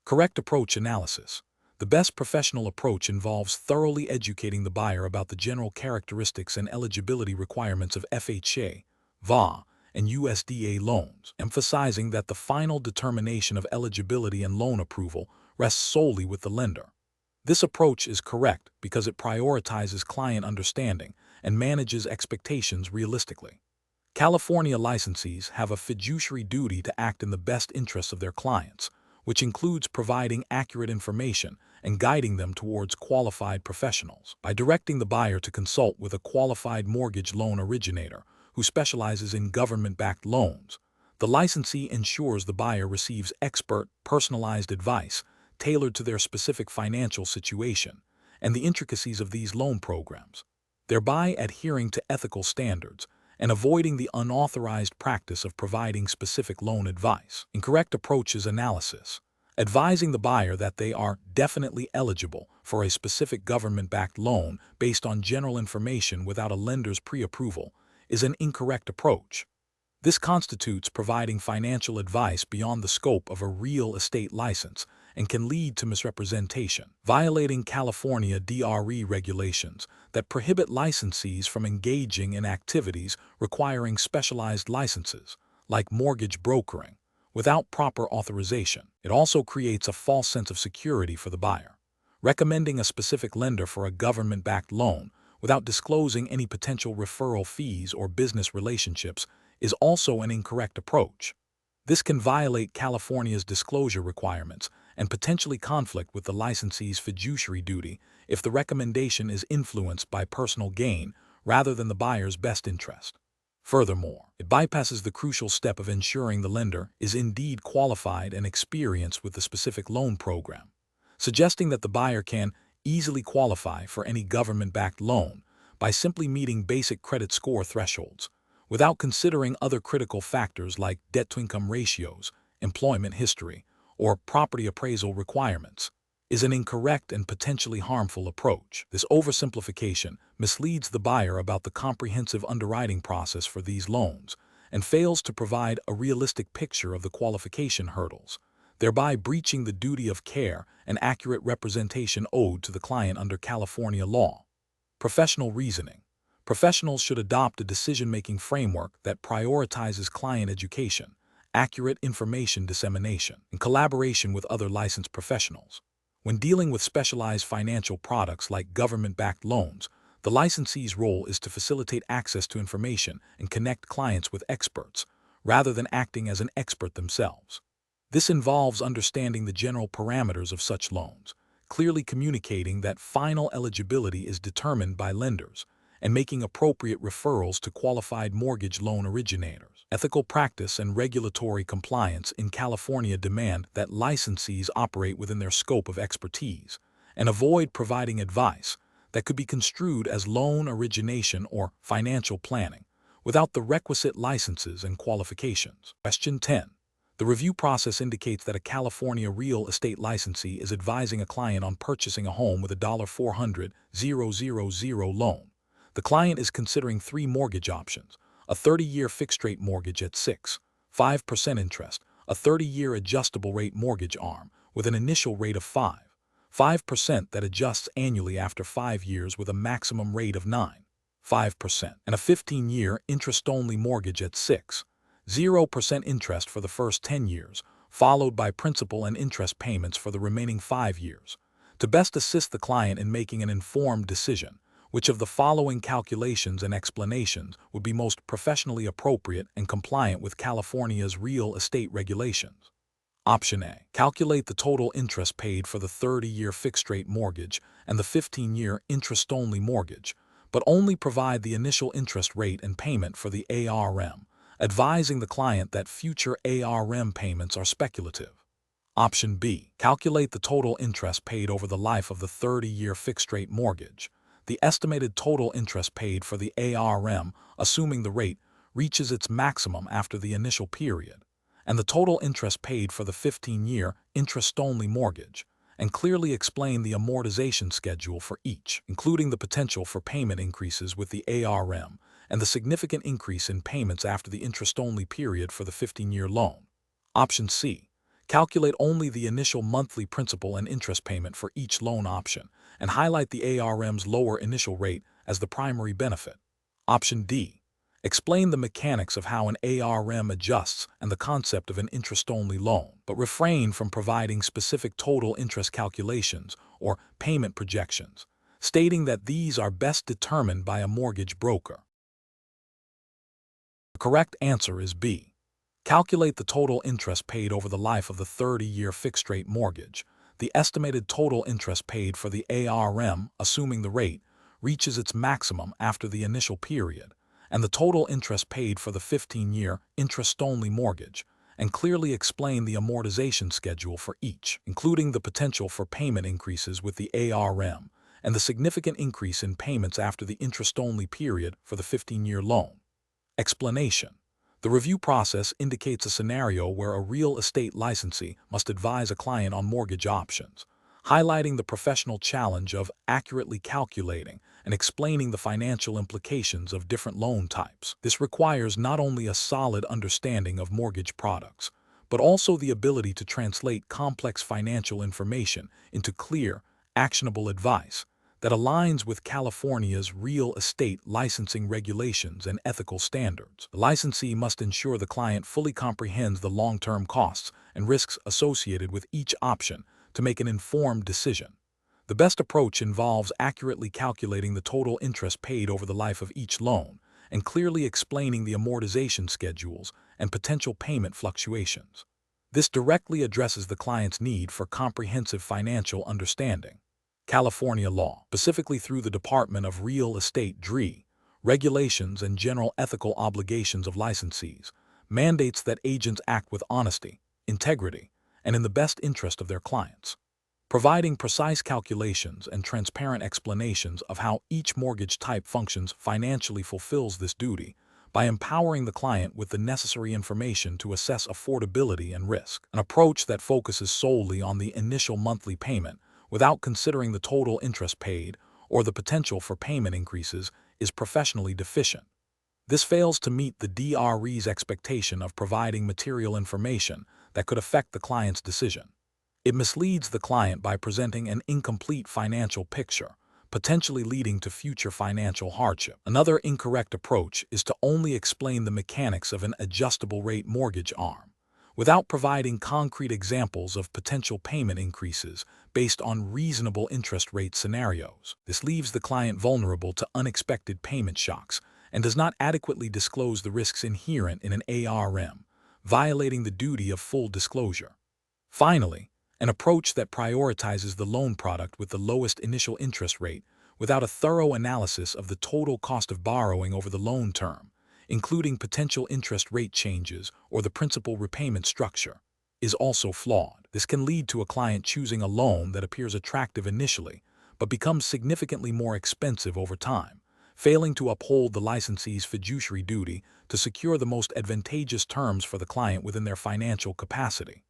A: Correct approach analysis. The best professional approach involves thoroughly educating the buyer about the general characteristics and eligibility requirements of FHA, VA, and USDA loans, emphasizing that the final determination of eligibility and loan approval rests solely with the lender. This approach is correct because it prioritizes client understanding and manages expectations realistically. California licensees have a fiduciary duty to act in the best interests of their clients, which includes providing accurate information and guiding them towards qualified professionals. By directing the buyer to consult with a qualified mortgage loan originator who specializes in government-backed loans, the licensee ensures the buyer receives expert, personalized advice tailored to their specific financial situation and the intricacies of these loan programs, thereby adhering to ethical standards and avoiding the unauthorized practice of providing specific loan advice. Incorrect approaches analysis. Advising the buyer that they are definitely eligible for a specific government-backed loan based on general information without a lender's pre-approval is an incorrect approach. This constitutes providing financial advice beyond the scope of a real estate license and can lead to misrepresentation, violating California DRE regulations that prohibit licensees from engaging in activities requiring specialized licenses, like mortgage brokering, without proper authorization. It also creates a false sense of security for the buyer. Recommending a specific lender for a government-backed loan without disclosing any potential referral fees or business relationships is also an incorrect approach. This can violate California's disclosure requirements and potentially conflict with the licensee's fiduciary duty if the recommendation is influenced by personal gain rather than the buyer's best interest. Furthermore, it bypasses the crucial step of ensuring the lender is indeed qualified and experienced with the specific loan program, suggesting that the buyer can easily qualify for any government-backed loan by simply meeting basic credit score thresholds, without considering other critical factors like debt-to-income ratios, employment history, or property appraisal requirements, is an incorrect and potentially harmful approach. This oversimplification misleads the buyer about the comprehensive underwriting process for these loans and fails to provide a realistic picture of the qualification hurdles, thereby breaching the duty of care and accurate representation owed to the client under California law. Professional reasoning. Professionals should adopt a decision-making framework that prioritizes client education, accurate information dissemination, and collaboration with other licensed professionals. When dealing with specialized financial products like government-backed loans, the licensee's role is to facilitate access to information and connect clients with experts, rather than acting as an expert themselves. This involves understanding the general parameters of such loans, clearly communicating that final eligibility is determined by lenders, and making appropriate referrals to qualified mortgage loan originators. Ethical practice and regulatory compliance in California demand that licensees operate within their scope of expertise and avoid providing advice that could be construed as loan origination or financial planning without the requisite licenses and qualifications. Question 10. The review process indicates that a California real estate licensee is advising a client on purchasing a home with a $400,000 loan. The client is considering three mortgage options: a 30-year fixed-rate mortgage at 6.5% interest, a 30-year adjustable-rate mortgage arm with an initial rate of 5% that adjusts annually after 5 years with a maximum rate of 9.5%, and a 15-year interest-only mortgage at 6.0% interest for the first 10 years, followed by principal and interest payments for the remaining 5 years. To best assist the client in making an informed decision, which of the following calculations and explanations would be most professionally appropriate and compliant with California's real estate regulations? Option A. Calculate the total interest paid for the 30-year fixed-rate mortgage and the 15-year interest-only mortgage, but only provide the initial interest rate and payment for the ARM, advising the client that future ARM payments are speculative. Option B. Calculate the total interest paid over the life of the 30-year fixed-rate mortgage. The estimated total interest paid for the ARM, assuming the rate, reaches its maximum after the initial period, and the total interest paid for the 15-year interest-only mortgage, and clearly explain the amortization schedule for each, including the potential for payment increases with the ARM and the significant increase in payments after the interest-only period for the 15-year loan. Option C. Calculate only the initial monthly principal and interest payment for each loan option and highlight the ARM's lower initial rate as the primary benefit. Option D. Explain the mechanics of how an ARM adjusts and the concept of an interest-only loan, but refrain from providing specific total interest calculations or payment projections, stating that these are best determined by a mortgage broker. The correct answer is B. Calculate the total interest paid over the life of the 30-year fixed-rate mortgage. The estimated total interest paid for the ARM, assuming the rate, reaches its maximum after the initial period, and the total interest paid for the 15-year interest-only mortgage, and clearly explain the amortization schedule for each, including the potential for payment increases with the ARM, and the significant increase in payments after the interest-only period for the 15-year loan. Explanation. The review process indicates a scenario where a real estate licensee must advise a client on mortgage options, highlighting the professional challenge of accurately calculating and explaining the financial implications of different loan types. This requires not only a solid understanding of mortgage products, but also the ability to translate complex financial information into clear, actionable advice that aligns with California's real estate licensing regulations and ethical standards. The licensee must ensure the client fully comprehends the long-term costs and risks associated with each option to make an informed decision. The best approach involves accurately calculating the total interest paid over the life of each loan and clearly explaining the amortization schedules and potential payment fluctuations. This directly addresses the client's need for comprehensive financial understanding. California law, specifically through the Department of Real Estate (DRE), regulations and general ethical obligations of licensees, mandates that agents act with honesty, integrity, and in the best interest of their clients. Providing precise calculations and transparent explanations of how each mortgage type functions financially fulfills this duty by empowering the client with the necessary information to assess affordability and risk. An approach that focuses solely on the initial monthly payment without considering the total interest paid or the potential for payment increases is professionally deficient. This fails to meet the DRE's expectation of providing material information that could affect the client's decision. It misleads the client by presenting an incomplete financial picture, potentially leading to future financial hardship. Another incorrect approach is to only explain the mechanics of an adjustable rate mortgage ARM, without providing concrete examples of potential payment increases based on reasonable interest rate scenarios. This leaves the client vulnerable to unexpected payment shocks and does not adequately disclose the risks inherent in an ARM, violating the duty of full disclosure. Finally, an approach that prioritizes the loan product with the lowest initial interest rate without a thorough analysis of the total cost of borrowing over the loan term, including potential interest rate changes or the principal repayment structure, is also flawed. This can lead to a client choosing a loan that appears attractive initially, but becomes significantly more expensive over time, failing to uphold the licensee's fiduciary duty to secure the most advantageous terms for the client within their financial capacity.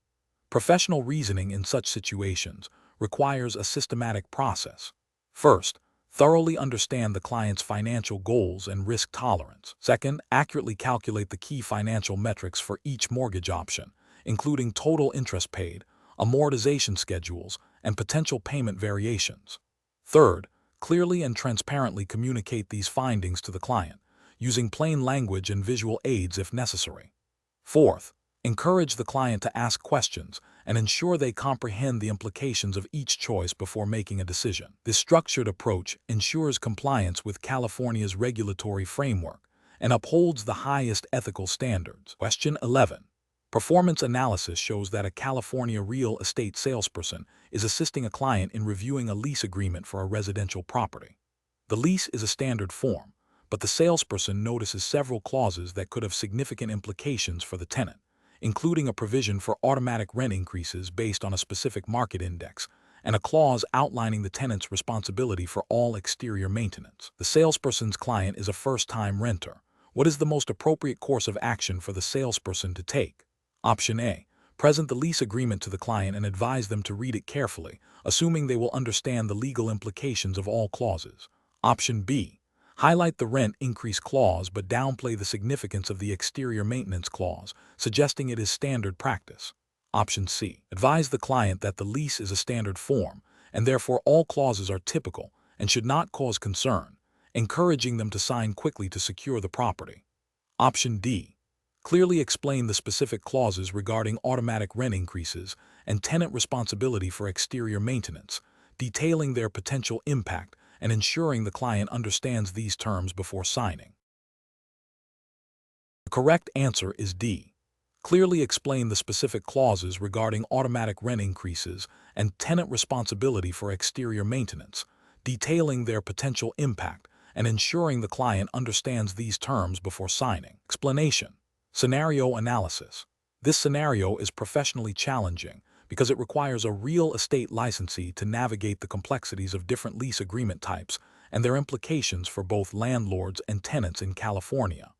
A: Professional reasoning in such situations requires a systematic process. First, thoroughly understand the client's financial goals and risk tolerance. Second, accurately calculate the key financial metrics for each mortgage option, including total interest paid, amortization schedules, and potential payment variations. Third, clearly and transparently communicate these findings to the client, using plain language and visual aids if necessary. Fourth, encourage the client to ask questions and ensure they comprehend the implications of each choice before making a decision. This structured approach ensures compliance with California's regulatory framework and upholds the highest ethical standards. Question 11. Performance analysis shows that a California real estate salesperson is assisting a client in reviewing a lease agreement for a residential property. The lease is a standard form, but the salesperson notices several clauses that could have significant implications for the tenant, including a provision for automatic rent increases based on a specific market index, and a clause outlining the tenant's responsibility for all exterior maintenance. The salesperson's client is a first-time renter. What is the most appropriate course of action for the salesperson to take? Option A. Present the lease agreement to the client and advise them to read it carefully, assuming they will understand the legal implications of all clauses. Option B. Highlight the rent increase clause but downplay the significance of the exterior maintenance clause, suggesting it is standard practice. Option C. Advise the client that the lease is a standard form, and therefore all clauses are typical and should not cause concern, encouraging them to sign quickly to secure the property. Option D. Clearly explain the specific clauses regarding automatic rent increases and tenant responsibility for exterior maintenance, detailing their potential impact and ensuring the client understands these terms before signing. The correct answer is D. Clearly explain the specific clauses regarding automatic rent increases and tenant responsibility for exterior maintenance, detailing their potential impact and ensuring the client understands these terms before signing. Explanation. Scenario analysis. This scenario is professionally challenging because it requires a real estate licensee to navigate the complexities of different lease agreement types and their implications for both landlords and tenants in California.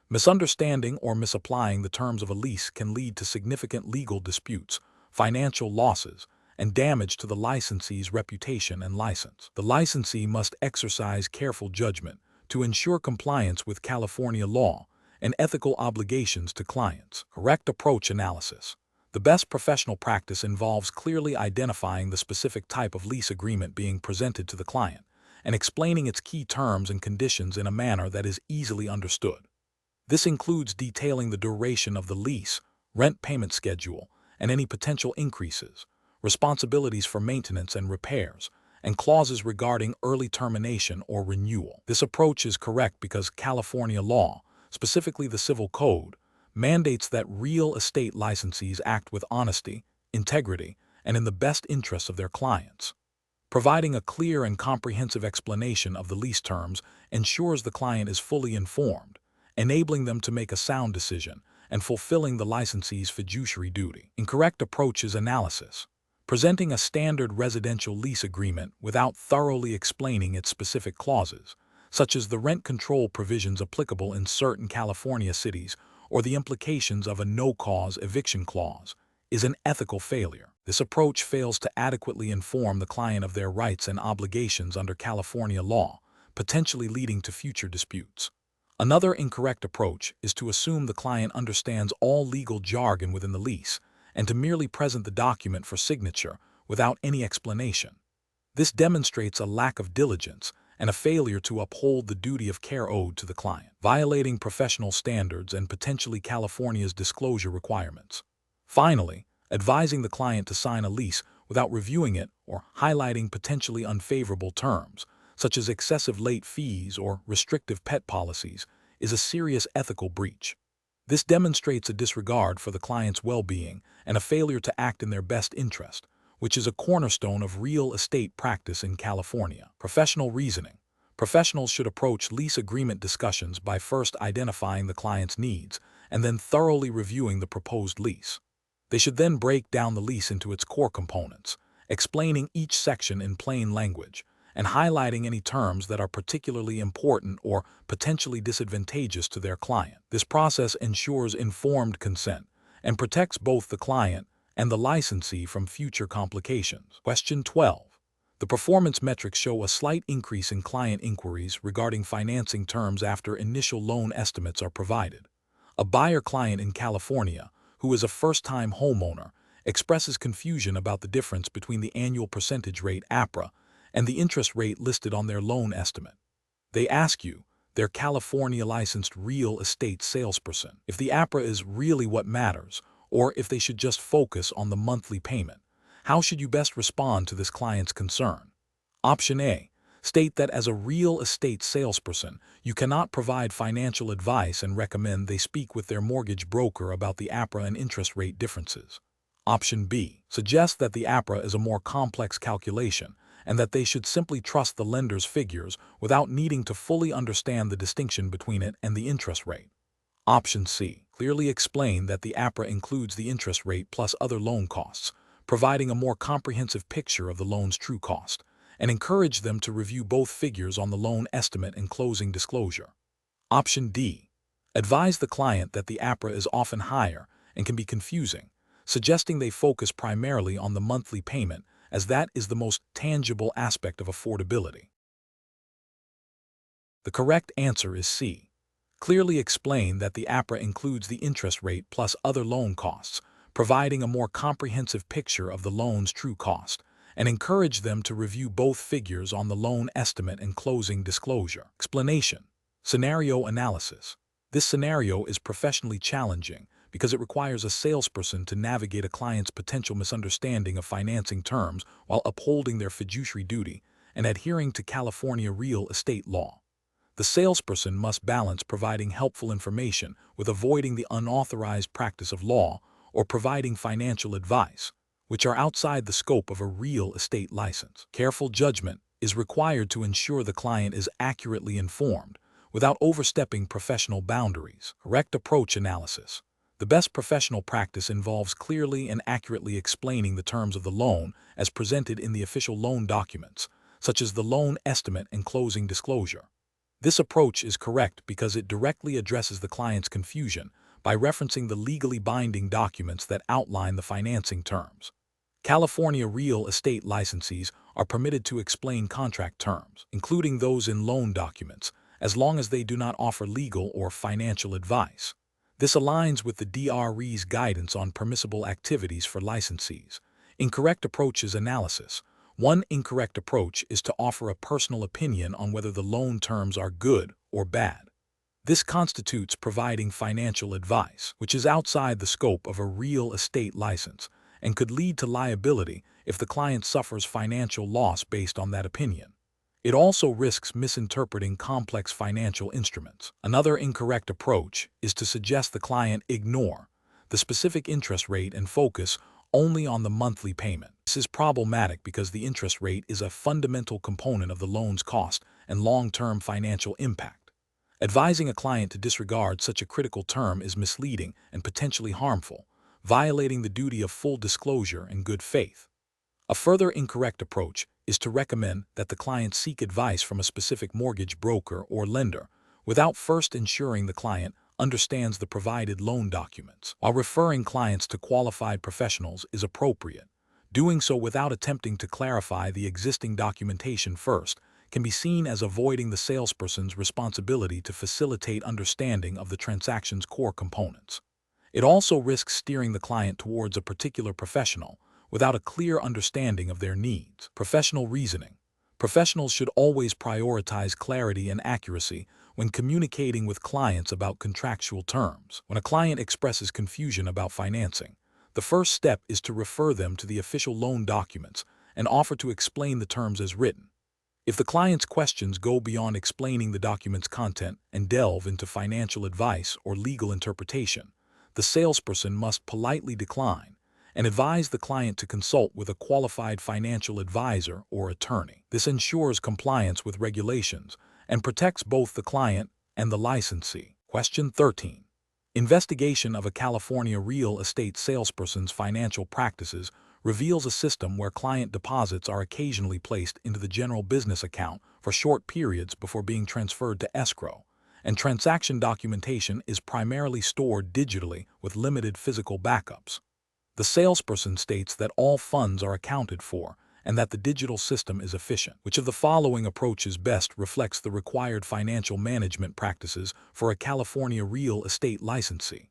A: Misunderstanding or misapplying the terms of a lease can lead to significant legal disputes, financial losses, and damage to the licensee's reputation and license. The licensee must exercise careful judgment to ensure compliance with California law and ethical obligations to clients. Correct approach analysis. The best professional practice involves clearly identifying the specific type of lease agreement being presented to the client and explaining its key terms and conditions in a manner that is easily understood. This includes detailing the duration of the lease, rent payment schedule, and any potential increases, responsibilities for maintenance and repairs, and clauses regarding early termination or renewal. This approach is correct because California law, specifically the Civil Code, mandates that real estate licensees act with honesty, integrity, and in the best interests of their clients. Providing a clear and comprehensive explanation of the lease terms ensures the client is fully informed, enabling them to make a sound decision and fulfilling the licensee's fiduciary duty. Incorrect approach is analysis. Presenting a standard residential lease agreement without thoroughly explaining its specific clauses, such as the rent control provisions applicable in certain California cities or the implications of a no-cause eviction clause, is an ethical failure. This approach fails to adequately inform the client of their rights and obligations under California law, potentially leading to future disputes. Another incorrect approach is to assume the client understands all legal jargon within the lease and to merely present the document for signature without any explanation. This demonstrates a lack of diligence and a failure to uphold the duty of care owed to the client, violating professional standards and potentially California's disclosure requirements. Finally, advising the client to sign a lease without reviewing it or highlighting potentially unfavorable terms, such as excessive late fees or restrictive pet policies, is a serious ethical breach. This demonstrates a disregard for the client's well-being and a failure to act in their best interest, which is a cornerstone of real estate practice in California. Professional reasoning. Professionals should approach lease agreement discussions by first identifying the client's needs and then thoroughly reviewing the proposed lease. They should then break down the lease into its core components, explaining each section in plain language, and highlighting any terms that are particularly important or potentially disadvantageous to their client. This process ensures informed consent and protects both the client and the licensee from future complications. Question 12. The performance metrics show a slight increase in client inquiries regarding financing terms after initial loan estimates are provided. A buyer client in California, who is a first-time homeowner, expresses confusion about the difference between the annual percentage rate (APRA) and the interest rate listed on their loan estimate. They ask you, their California licensed real estate salesperson, if the APRA is really what matters, or if they should just focus on the monthly payment. How should you best respond to this client's concern? Option A. State that as a real estate salesperson, you cannot provide financial advice and recommend they speak with their mortgage broker about the APRA and interest rate differences. Option B. Suggest that the APRA is a more complex calculation and that they should simply trust the lender's figures without needing to fully understand the distinction between it and the interest rate. Option C. Clearly explain that the APRA includes the interest rate plus other loan costs, providing a more comprehensive picture of the loan's true cost, and encourage them to review both figures on the loan estimate and closing disclosure. Option D. Advise the client that the APRA is often higher and can be confusing, suggesting they focus primarily on the monthly payment as that is the most tangible aspect of affordability. The correct answer is C. Clearly explain that the APRA includes the interest rate plus other loan costs, providing a more comprehensive picture of the loan's true cost, and encourage them to review both figures on the loan estimate and closing disclosure. Explanation. Scenario analysis. This scenario is professionally challenging because it requires a salesperson to navigate a client's potential misunderstanding of financing terms while upholding their fiduciary duty and adhering to California real estate law. The salesperson must balance providing helpful information with avoiding the unauthorized practice of law or providing financial advice, which are outside the scope of a real estate license. Careful judgment is required to ensure the client is accurately informed without overstepping professional boundaries. Correct approach analysis. The best professional practice involves clearly and accurately explaining the terms of the loan as presented in the official loan documents, such as the loan estimate and closing disclosure. This approach is correct because it directly addresses the client's confusion by referencing the legally binding documents that outline the financing terms. California real estate licensees are permitted to explain contract terms, including those in loan documents, as long as they do not offer legal or financial advice. This aligns with the DRE's guidance on permissible activities for licensees. Incorrect approaches analysis. One incorrect approach is to offer a personal opinion on whether the loan terms are good or bad. This constitutes providing financial advice, which is outside the scope of a real estate license and could lead to liability if the client suffers financial loss based on that opinion. It also risks misinterpreting complex financial instruments. Another incorrect approach is to suggest the client ignore the specific interest rate and focus only on the monthly payment. This is problematic because the interest rate is a fundamental component of the loan's cost and long-term financial impact. Advising a client to disregard such a critical term is misleading and potentially harmful, violating the duty of full disclosure and good faith. A further incorrect approach is to recommend that the client seek advice from a specific mortgage broker or lender without first ensuring the client understands the provided loan documents. While referring clients to qualified professionals is appropriate, doing so without attempting to clarify the existing documentation first can be seen as avoiding the salesperson's responsibility to facilitate understanding of the transaction's core components. It also risks steering the client towards a particular professional without a clear understanding of their needs. Professional reasoning. Professionals should always prioritize clarity and accuracy when communicating with clients about contractual terms. When a client expresses confusion about financing, the first step is to refer them to the official loan documents and offer to explain the terms as written. If the client's questions go beyond explaining the document's content and delve into financial advice or legal interpretation, the salesperson must politely decline and advise the client to consult with a qualified financial advisor or attorney. This ensures compliance with regulations and protects both the client and the licensee. Question 13. Investigation of a California real estate salesperson's financial practices reveals a system where client deposits are occasionally placed into the general business account for short periods before being transferred to escrow, and transaction documentation is primarily stored digitally with limited physical backups. The salesperson states that all funds are accounted for and that the digital system is efficient. Which of the following approaches best reflects the required financial management practices for a California real estate licensee?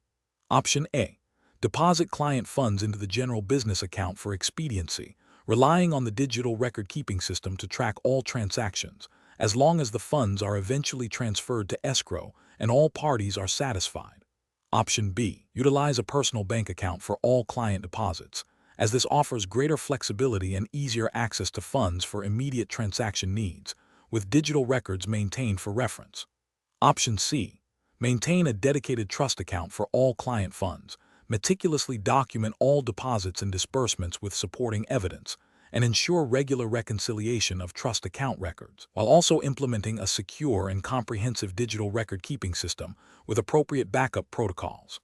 A: Option A. Deposit client funds into the general business account for expediency, relying on the digital record-keeping system to track all transactions, as long as the funds are eventually transferred to escrow and all parties are satisfied. Option B. Utilize a personal bank account for all client deposits, as this offers greater flexibility and easier access to funds for immediate transaction needs, with digital records maintained for reference. Option C. Maintain a dedicated trust account for all client funds, meticulously document all deposits and disbursements with supporting evidence, and ensure regular reconciliation of trust account records, while also implementing a secure and comprehensive digital record-keeping system with appropriate backup protocols.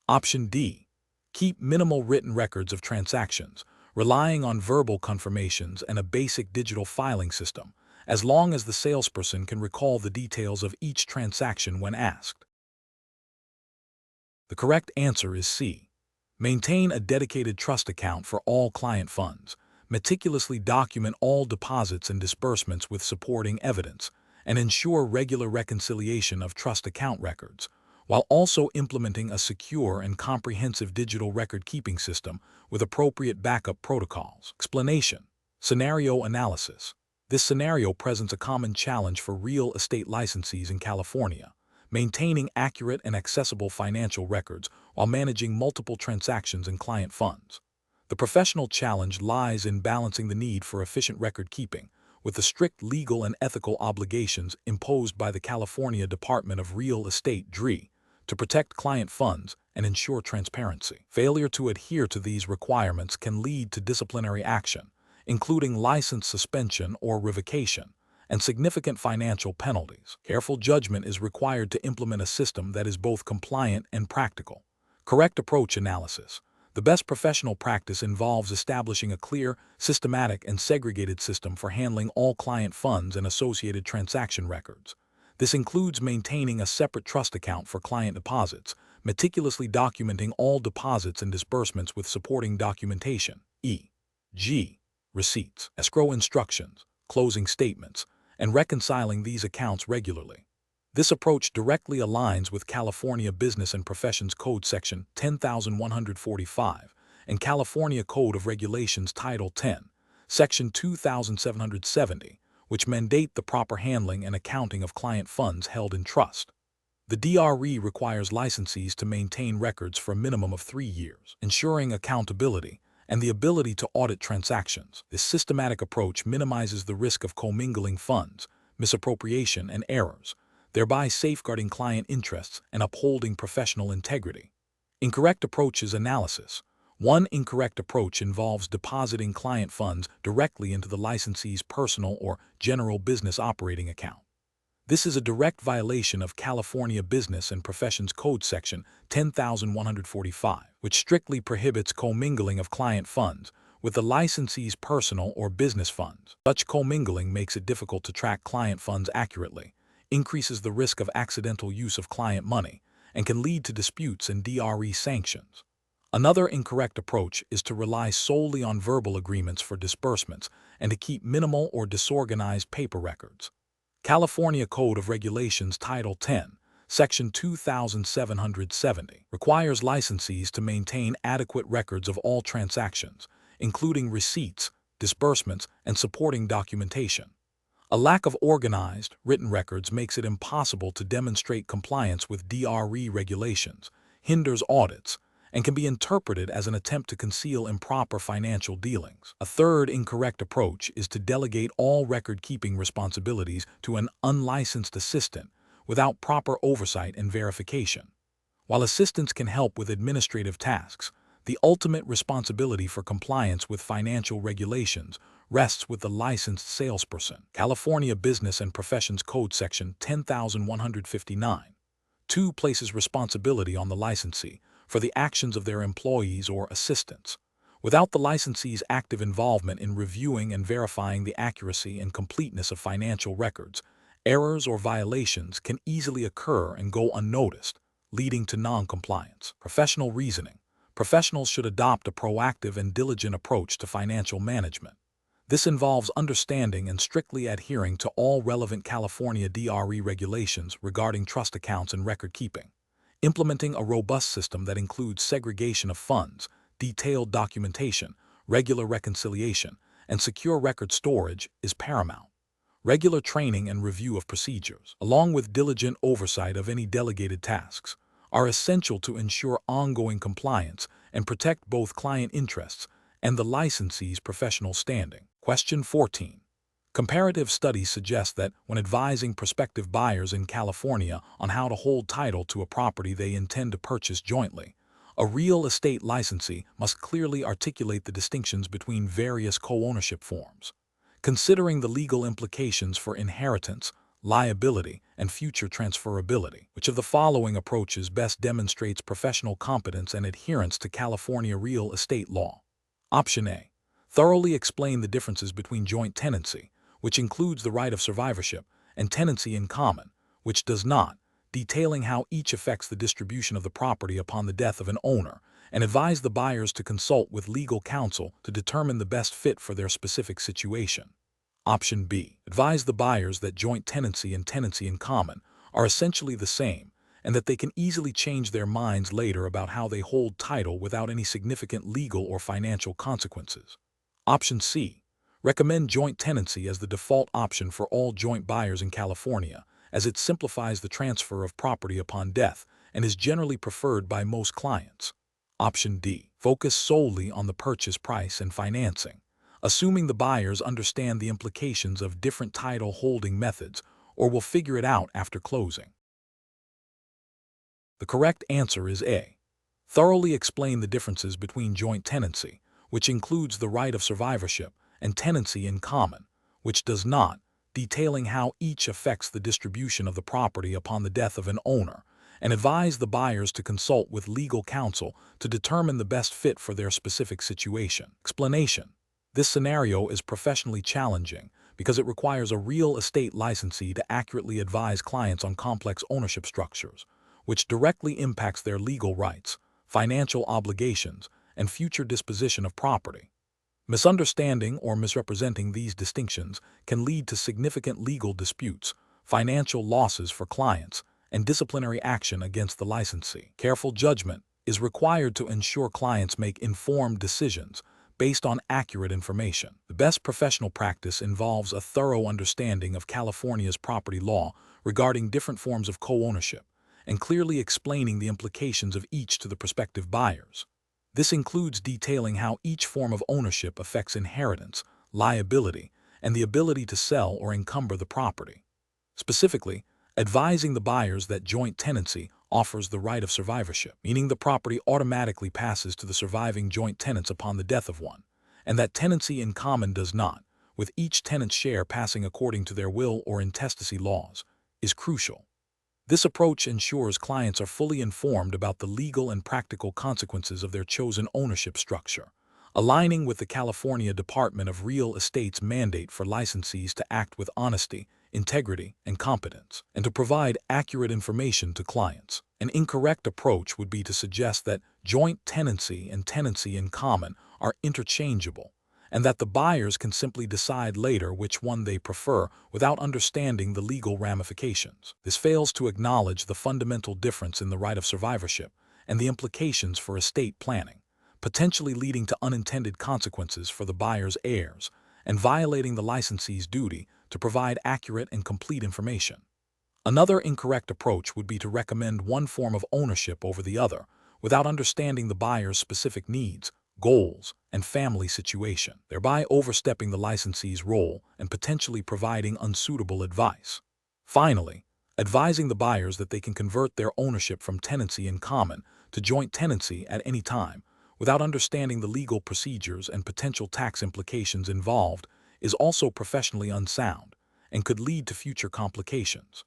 A: Option D. Keep minimal written records of transactions, relying on verbal confirmations and a basic digital filing system, as long as the salesperson can recall the details of each transaction when asked. The correct answer is C. Maintain a dedicated trust account for all client funds, meticulously document all deposits and disbursements with supporting evidence, and ensure regular reconciliation of trust account records, while also implementing a secure and comprehensive digital record-keeping system with appropriate backup protocols. Explanation. Scenario analysis. This scenario presents a common challenge for real estate licensees in California, maintaining accurate and accessible financial records while managing multiple transactions and client funds. The professional challenge lies in balancing the need for efficient record keeping with the strict legal and ethical obligations imposed by the California Department of Real Estate (DRE) to protect client funds and ensure transparency. Failure to adhere to these requirements can lead to disciplinary action, including license suspension or revocation, and significant financial penalties. Careful judgment is required to implement a system that is both compliant and practical. Correct approach analysis. The best professional practice involves establishing a clear, systematic, and segregated system for handling all client funds and associated transaction records. This includes maintaining a separate trust account for client deposits, meticulously documenting all deposits and disbursements with supporting documentation, e.g., receipts, escrow instructions, closing statements, and reconciling these accounts regularly. This approach directly aligns with California Business and Professions Code Section 10145 and California Code of Regulations Title 10, Section 2770, which mandate the proper handling and accounting of client funds held in trust. The DRE requires licensees to maintain records for a minimum of 3 years, ensuring accountability and the ability to audit transactions. This systematic approach minimizes the risk of commingling funds, misappropriation, and errors, thereby safeguarding client interests and upholding professional integrity. Incorrect approaches analysis. One incorrect approach involves depositing client funds directly into the licensee's personal or general business operating account. This is a direct violation of California Business and Professions Code Section 10145, which strictly prohibits commingling of client funds with the licensee's personal or business funds. Such commingling makes it difficult to track client funds accurately, increases the risk of accidental use of client money, and can lead to disputes and DRE sanctions. Another incorrect approach is to rely solely on verbal agreements for disbursements and to keep minimal or disorganized paper records. California Code of Regulations Title 10, Section 2770, requires licensees to maintain adequate records of all transactions, including receipts, disbursements, and supporting documentation. A lack of organized, written records makes it impossible to demonstrate compliance with DRE regulations, hinders audits, and can be interpreted as an attempt to conceal improper financial dealings. A third incorrect approach is to delegate all record-keeping responsibilities to an unlicensed assistant without proper oversight and verification. While assistants can help with administrative tasks, the ultimate responsibility for compliance with financial regulations rests with the licensed salesperson. California Business and Professions Code Section 10159, 2 places responsibility on the licensee for the actions of their employees or assistants. Without the licensee's active involvement in reviewing and verifying the accuracy and completeness of financial records, errors or violations can easily occur and go unnoticed, leading to non-compliance. Professional reasoning. Professionals should adopt a proactive and diligent approach to financial management. This involves understanding and strictly adhering to all relevant California DRE regulations regarding trust accounts and record keeping. Implementing a robust system that includes segregation of funds, detailed documentation, regular reconciliation, and secure record storage is paramount. Regular training and review of procedures, along with diligent oversight of any delegated tasks, are essential to ensure ongoing compliance and protect both client interests and the licensee's professional standing. Question 14. Comparative studies suggest that when advising prospective buyers in California on how to hold title to a property they intend to purchase jointly, a real estate licensee must clearly articulate the distinctions between various co-ownership forms. Considering the legal implications for inheritance, liability, and future transferability, which of the following approaches best demonstrates professional competence and adherence to California real estate law? Option A. Thoroughly explain the differences between joint tenancy, which includes the right of survivorship, and tenancy in common, which does not, detailing how each affects the distribution of the property upon the death of an owner, and advise the buyers to consult with legal counsel to determine the best fit for their specific situation. Option B. Advise the buyers that joint tenancy and tenancy in common are essentially the same, and that they can easily change their minds later about how they hold title without any significant legal or financial consequences. Option C. Recommend joint tenancy as the default option for all joint buyers in California, as it simplifies the transfer of property upon death and is generally preferred by most clients. Option D. Focus solely on the purchase price and financing, assuming the buyers understand the implications of different title holding methods or will figure it out after closing. The correct answer is A. Thoroughly explain the differences between joint tenancy, which includes the right of survivorship, and tenancy in common, which does not, detailing how each affects the distribution of the property upon the death of an owner, and advise the buyers to consult with legal counsel to determine the best fit for their specific situation. Explanation. This scenario is professionally challenging because it requires a real estate licensee to accurately advise clients on complex ownership structures, which directly impacts their legal rights, financial obligations, and future disposition of property. Misunderstanding or misrepresenting these distinctions can lead to significant legal disputes, financial losses for clients, and disciplinary action against the licensee. Careful judgment is required to ensure clients make informed decisions based on accurate information. The best professional practice involves a thorough understanding of California's property law regarding different forms of co-ownership, and clearly explaining the implications of each to the prospective buyers. This includes detailing how each form of ownership affects inheritance, liability, and the ability to sell or encumber the property. Specifically, advising the buyers that joint tenancy offers the right of survivorship, meaning the property automatically passes to the surviving joint tenants upon the death of one, and that tenancy in common does not, with each tenant's share passing according to their will or intestacy laws, is crucial. This approach ensures clients are fully informed about the legal and practical consequences of their chosen ownership structure, aligning with the California Department of Real Estate's mandate for licensees to act with honesty, integrity, and competence, and to provide accurate information to clients. An incorrect approach would be to suggest that joint tenancy and tenancy in common are interchangeable, and that the buyers can simply decide later which one they prefer without understanding the legal ramifications. This fails to acknowledge the fundamental difference in the right of survivorship and the implications for estate planning, potentially leading to unintended consequences for the buyer's heirs and violating the licensee's duty to provide accurate and complete information. Another incorrect approach would be to recommend one form of ownership over the other without understanding the buyer's specific needs, goals, and family situation, thereby overstepping the licensee's role and potentially providing unsuitable advice. Finally, advising the buyers that they can convert their ownership from tenancy in common to joint tenancy at any time without understanding the legal procedures and potential tax implications involved is also professionally unsound and could lead to future complications.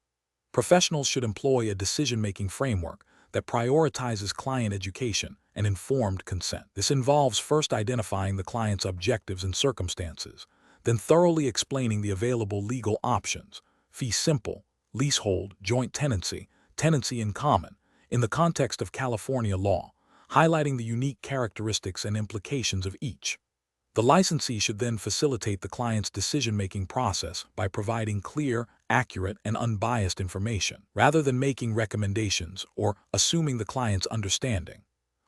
A: Professionals should employ a decision-making framework that prioritizes client education and informed consent. This involves first identifying the client's objectives and circumstances, then thoroughly explaining the available legal options, fee simple, leasehold, joint tenancy, tenancy in common, in the context of California law, highlighting the unique characteristics and implications of each. The licensee should then facilitate the client's decision-making process by providing clear, accurate, and unbiased information, rather than making recommendations or assuming the client's understanding.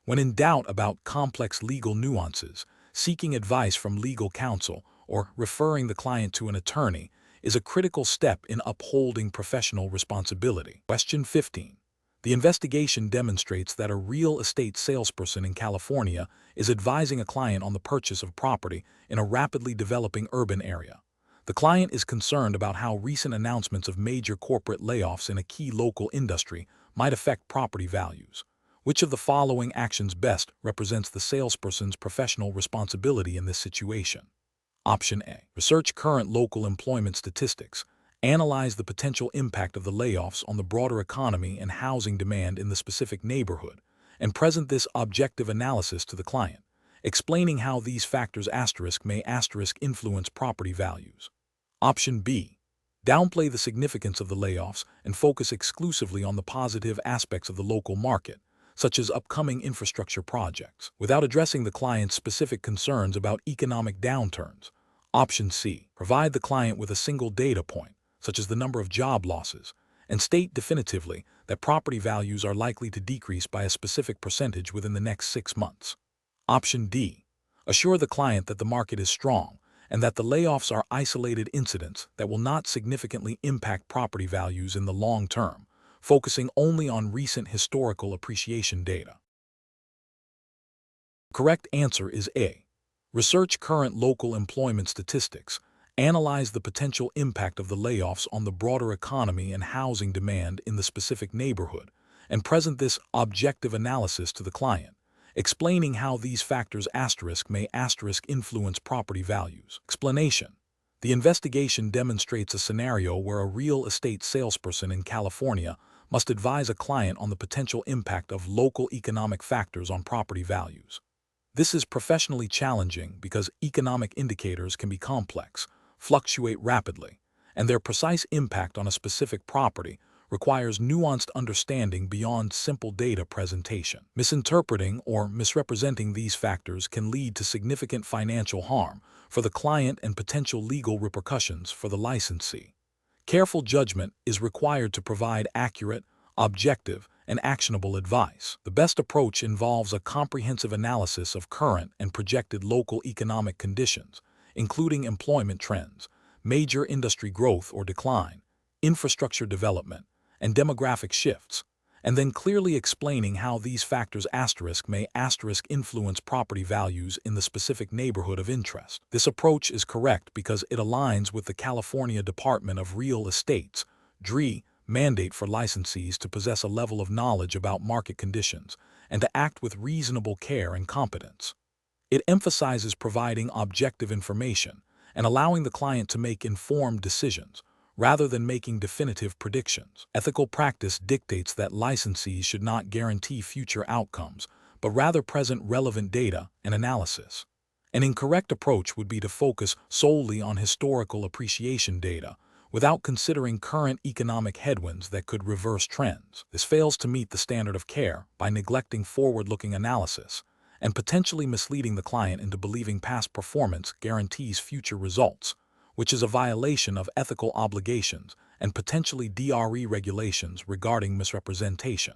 A: When in doubt about complex legal nuances, seeking advice from legal counsel or referring the client to an attorney is a critical step in upholding professional responsibility. Question 15. The investigation demonstrates that a real estate salesperson in California is advising a client on the purchase of property in a rapidly developing urban area. The client is concerned about how recent announcements of major corporate layoffs in a key local industry might affect property values. Which of the following actions best represents the salesperson's professional responsibility in this situation? Option A. Research current local employment statistics. Analyze the potential impact of the layoffs on the broader economy and housing demand in the specific neighborhood, and present this objective analysis to the client, explaining how these factors may influence property values. Option B. Downplay the significance of the layoffs and focus exclusively on the positive aspects of the local market, such as upcoming infrastructure projects, without addressing the client's specific concerns about economic downturns. Option C. Provide the client with a single data point, such as the number of job losses, and state definitively that property values are likely to decrease by a specific percentage within the next 6 months. Option D. Assure the client that the market is strong and that the layoffs are isolated incidents that will not significantly impact property values in the long term, focusing only on recent historical appreciation data. The correct answer is A. Research current local employment statistics. Analyze the potential impact of the layoffs on the broader economy and housing demand in the specific neighborhood, and present this objective analysis to the client, explaining how these factors may influence property values. Explanation. The investigation demonstrates a scenario where a real estate salesperson in California must advise a client on the potential impact of local economic factors on property values. This is professionally challenging because economic indicators can be complex, fluctuate rapidly, and their precise impact on a specific property requires nuanced understanding beyond simple data presentation. Misinterpreting or misrepresenting these factors can lead to significant financial harm for the client and potential legal repercussions for the licensee. Careful judgment is required to provide accurate, objective, and actionable advice. The best approach involves a comprehensive analysis of current and projected local economic conditions, including employment trends, major industry growth or decline, infrastructure development, and demographic shifts, and then clearly explaining how these factors may influence property values in the specific neighborhood of interest. This approach is correct because it aligns with the California Department of Real Estate's DRE mandate for licensees to possess a level of knowledge about market conditions and to act with reasonable care and competence. It emphasizes providing objective information and allowing the client to make informed decisions rather than making definitive predictions. Ethical practice dictates that licensees should not guarantee future outcomes, but rather present relevant data and analysis. An incorrect approach would be to focus solely on historical appreciation data without considering current economic headwinds that could reverse trends. This fails to meet the standard of care by neglecting forward-looking analysis and potentially misleading the client into believing past performance guarantees future results, which is a violation of ethical obligations and potentially DRE regulations regarding misrepresentation.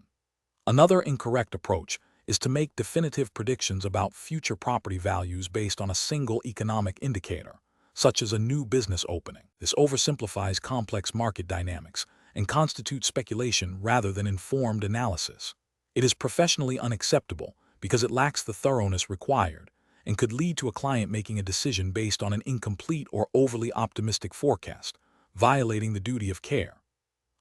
A: Another incorrect approach is to make definitive predictions about future property values based on a single economic indicator, such as a new business opening. This oversimplifies complex market dynamics and constitutes speculation rather than informed analysis. It is professionally unacceptable because it lacks the thoroughness required and could lead to a client making a decision based on an incomplete or overly optimistic forecast, violating the duty of care.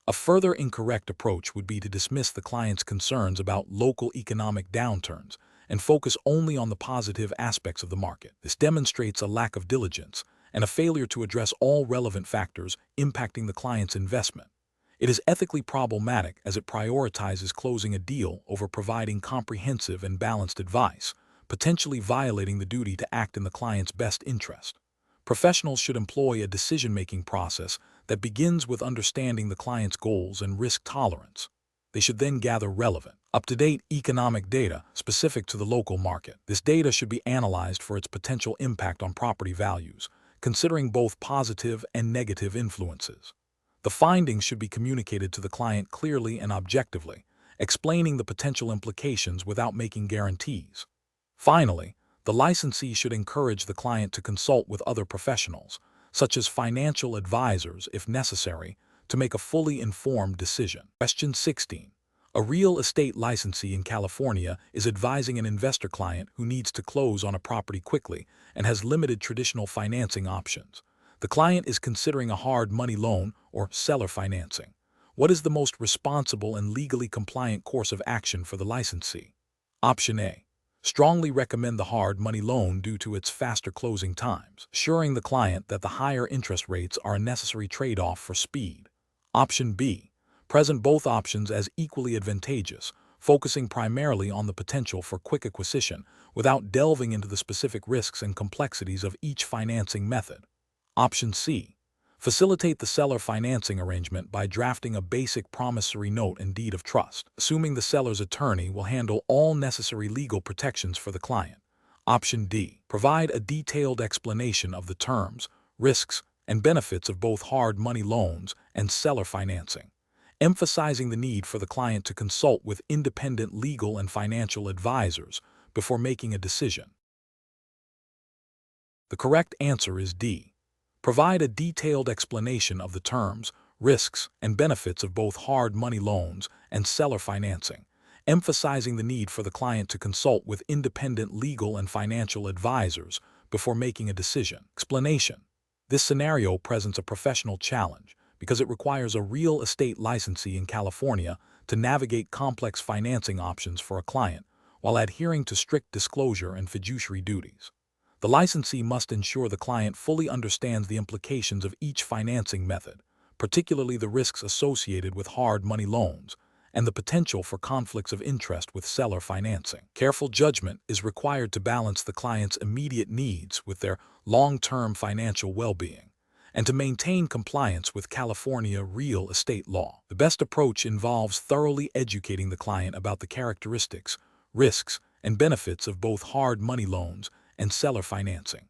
A: A further incorrect approach would be to dismiss the client's concerns about local economic downturns and focus only on the positive aspects of the market. This demonstrates a lack of diligence and a failure to address all relevant factors impacting the client's investment. It is ethically problematic as it prioritizes closing a deal over providing comprehensive and balanced advice, potentially violating the duty to act in the client's best interest. Professionals should employ a decision-making process that begins with understanding the client's goals and risk tolerance. They should then gather relevant, up-to-date economic data specific to the local market. This data should be analyzed for its potential impact on property values, considering both positive and negative influences. The findings should be communicated to the client clearly and objectively, explaining the potential implications without making guarantees. Finally, the licensee should encourage the client to consult with other professionals, such as financial advisors if necessary, to make a fully informed decision. Question 16. A real estate licensee in California is advising an investor client who needs to close on a property quickly and has limited traditional financing options. The client is considering a hard money loan or seller financing. What is the most responsible and legally compliant course of action for the licensee? Option A. Strongly recommend the hard money loan due to its faster closing times, assuring the client that the higher interest rates are a necessary trade-off for speed. Option B. Present both options as equally advantageous, focusing primarily on the potential for quick acquisition without delving into the specific risks and complexities of each financing method. Option C. Facilitate the seller financing arrangement by drafting a basic promissory note and deed of trust, assuming the seller's attorney will handle all necessary legal protections for the client. Option D. Provide a detailed explanation of the terms, risks, and benefits of both hard money loans and seller financing, emphasizing the need for the client to consult with independent legal and financial advisors before making a decision. The correct answer is D. Provide a detailed explanation of the terms, risks, and benefits of both hard money loans and seller financing, emphasizing the need for the client to consult with independent legal and financial advisors before making a decision. Explanation. This scenario presents a professional challenge because it requires a real estate licensee in California to navigate complex financing options for a client while adhering to strict disclosure and fiduciary duties. The licensee must ensure the client fully understands the implications of each financing method, particularly the risks associated with hard money loans and the potential for conflicts of interest with seller financing. Careful judgment is required to balance the client's immediate needs with their long-term financial well-being and to maintain compliance with California real estate law. The best approach involves thoroughly educating the client about the characteristics, risks, and benefits of both hard money loans and seller financing.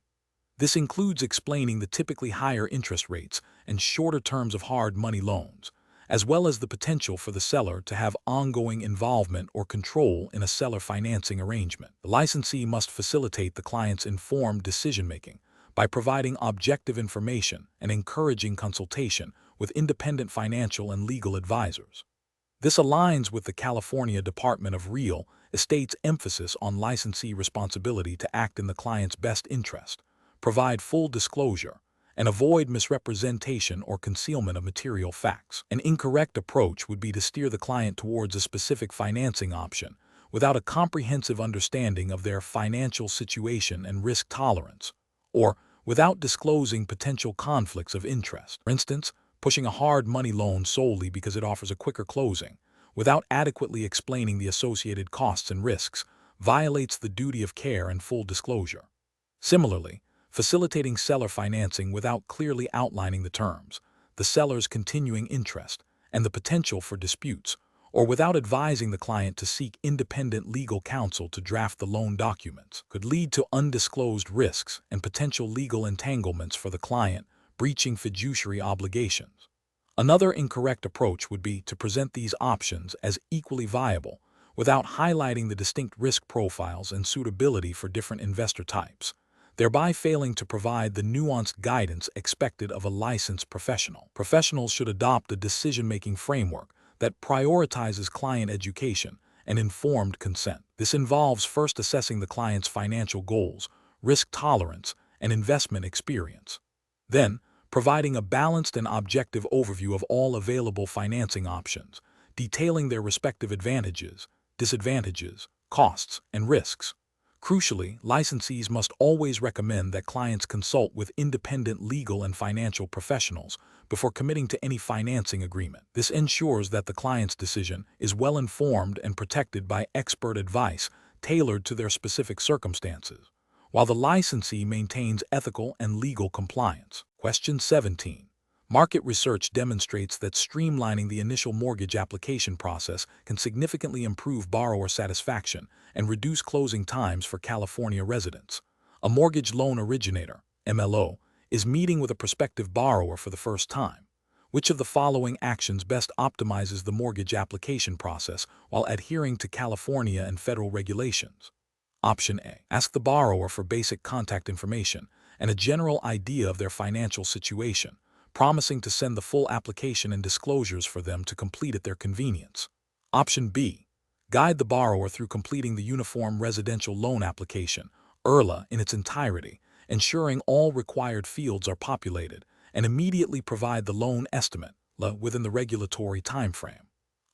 A: This includes explaining the typically higher interest rates and shorter terms of hard money loans, as well as the potential for the seller to have ongoing involvement or control in a seller financing arrangement. The licensee must facilitate the client's informed decision-making by providing objective information and encouraging consultation with independent financial and legal advisors. This aligns with the California Department of Real Estate's emphasis on licensee responsibility to act in the client's best interest, provide full disclosure, and avoid misrepresentation or concealment of material facts. An incorrect approach would be to steer the client towards a specific financing option without a comprehensive understanding of their financial situation and risk tolerance, or without disclosing potential conflicts of interest. For instance, pushing a hard money loan solely because it offers a quicker closing, without adequately explaining the associated costs and risks, violates the duty of care and full disclosure. Similarly, facilitating seller financing without clearly outlining the terms, the seller's continuing interest, and the potential for disputes, or without advising the client to seek independent legal counsel to draft the loan documents, could lead to undisclosed risks and potential legal entanglements for the client, breaching fiduciary obligations. Another incorrect approach would be to present these options as equally viable without highlighting the distinct risk profiles and suitability for different investor types, thereby failing to provide the nuanced guidance expected of a licensed professional. Professionals should adopt a decision-making framework that prioritizes client education and informed consent. This involves first assessing the client's financial goals, risk tolerance, and investment experience. Then, providing a balanced and objective overview of all available financing options, detailing their respective advantages, disadvantages, costs, and risks. Crucially, licensees must always recommend that clients consult with independent legal and financial professionals before committing to any financing agreement. This ensures that the client's decision is well-informed and protected by expert advice tailored to their specific circumstances, while the licensee maintains ethical and legal compliance. Question 17. Market research demonstrates that streamlining the initial mortgage application process can significantly improve borrower satisfaction and reduce closing times for California residents. A mortgage loan originator, MLO, is meeting with a prospective borrower for the first time. Which of the following actions best optimizes the mortgage application process while adhering to California and federal regulations? Option A. Ask the borrower for basic contact information and a general idea of their financial situation, promising to send the full application and disclosures for them to complete at their convenience. Option B. Guide the borrower through completing the Uniform Residential Loan Application, URLA, in its entirety, ensuring all required fields are populated, and immediately provide the loan estimate, LA, within the regulatory timeframe.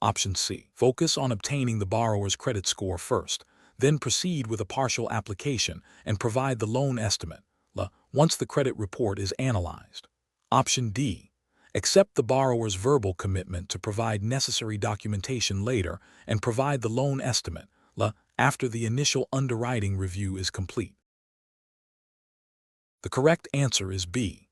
A: Option C. Focus on obtaining the borrower's credit score first, then proceed with a partial application and provide the loan estimate, LA, once the credit report is analyzed. Option D. Accept the borrower's verbal commitment to provide necessary documentation later and provide the loan estimate, LA, after the initial underwriting review is complete. The correct answer is B.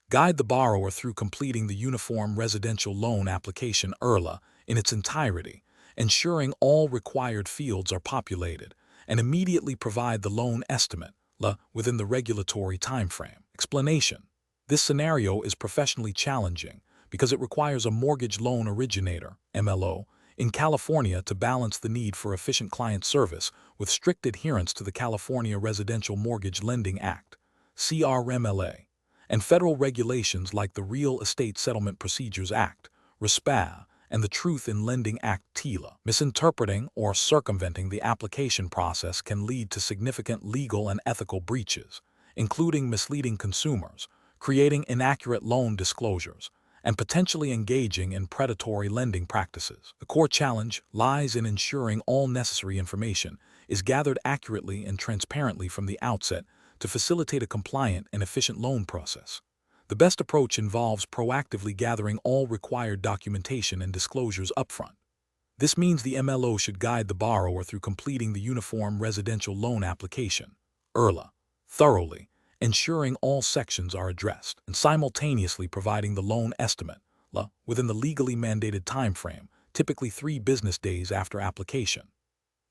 A: Guide the borrower through completing the Uniform Residential Loan Application, URLA, in its entirety, ensuring all required fields are populated, and immediately provide the loan estimate, LA, within the regulatory timeframe. Explanation. This scenario is professionally challenging because it requires a mortgage loan originator, MLO, in California to balance the need for efficient client service with strict adherence to the California Residential Mortgage Lending Act, CRMLA, and federal regulations like the Real Estate Settlement Procedures Act, RESPA, and the Truth in Lending Act, TILA. Misinterpreting or circumventing the application process can lead to significant legal and ethical breaches, including misleading consumers, creating inaccurate loan disclosures, and potentially engaging in predatory lending practices. The core challenge lies in ensuring all necessary information is gathered accurately and transparently from the outset to facilitate a compliant and efficient loan process. The best approach involves proactively gathering all required documentation and disclosures upfront. This means the MLO should guide the borrower through completing the Uniform Residential Loan Application, URLA, thoroughly, ensuring all sections are addressed, and simultaneously providing the loan estimate, LA, within the legally mandated timeframe, typically 3 business days after application.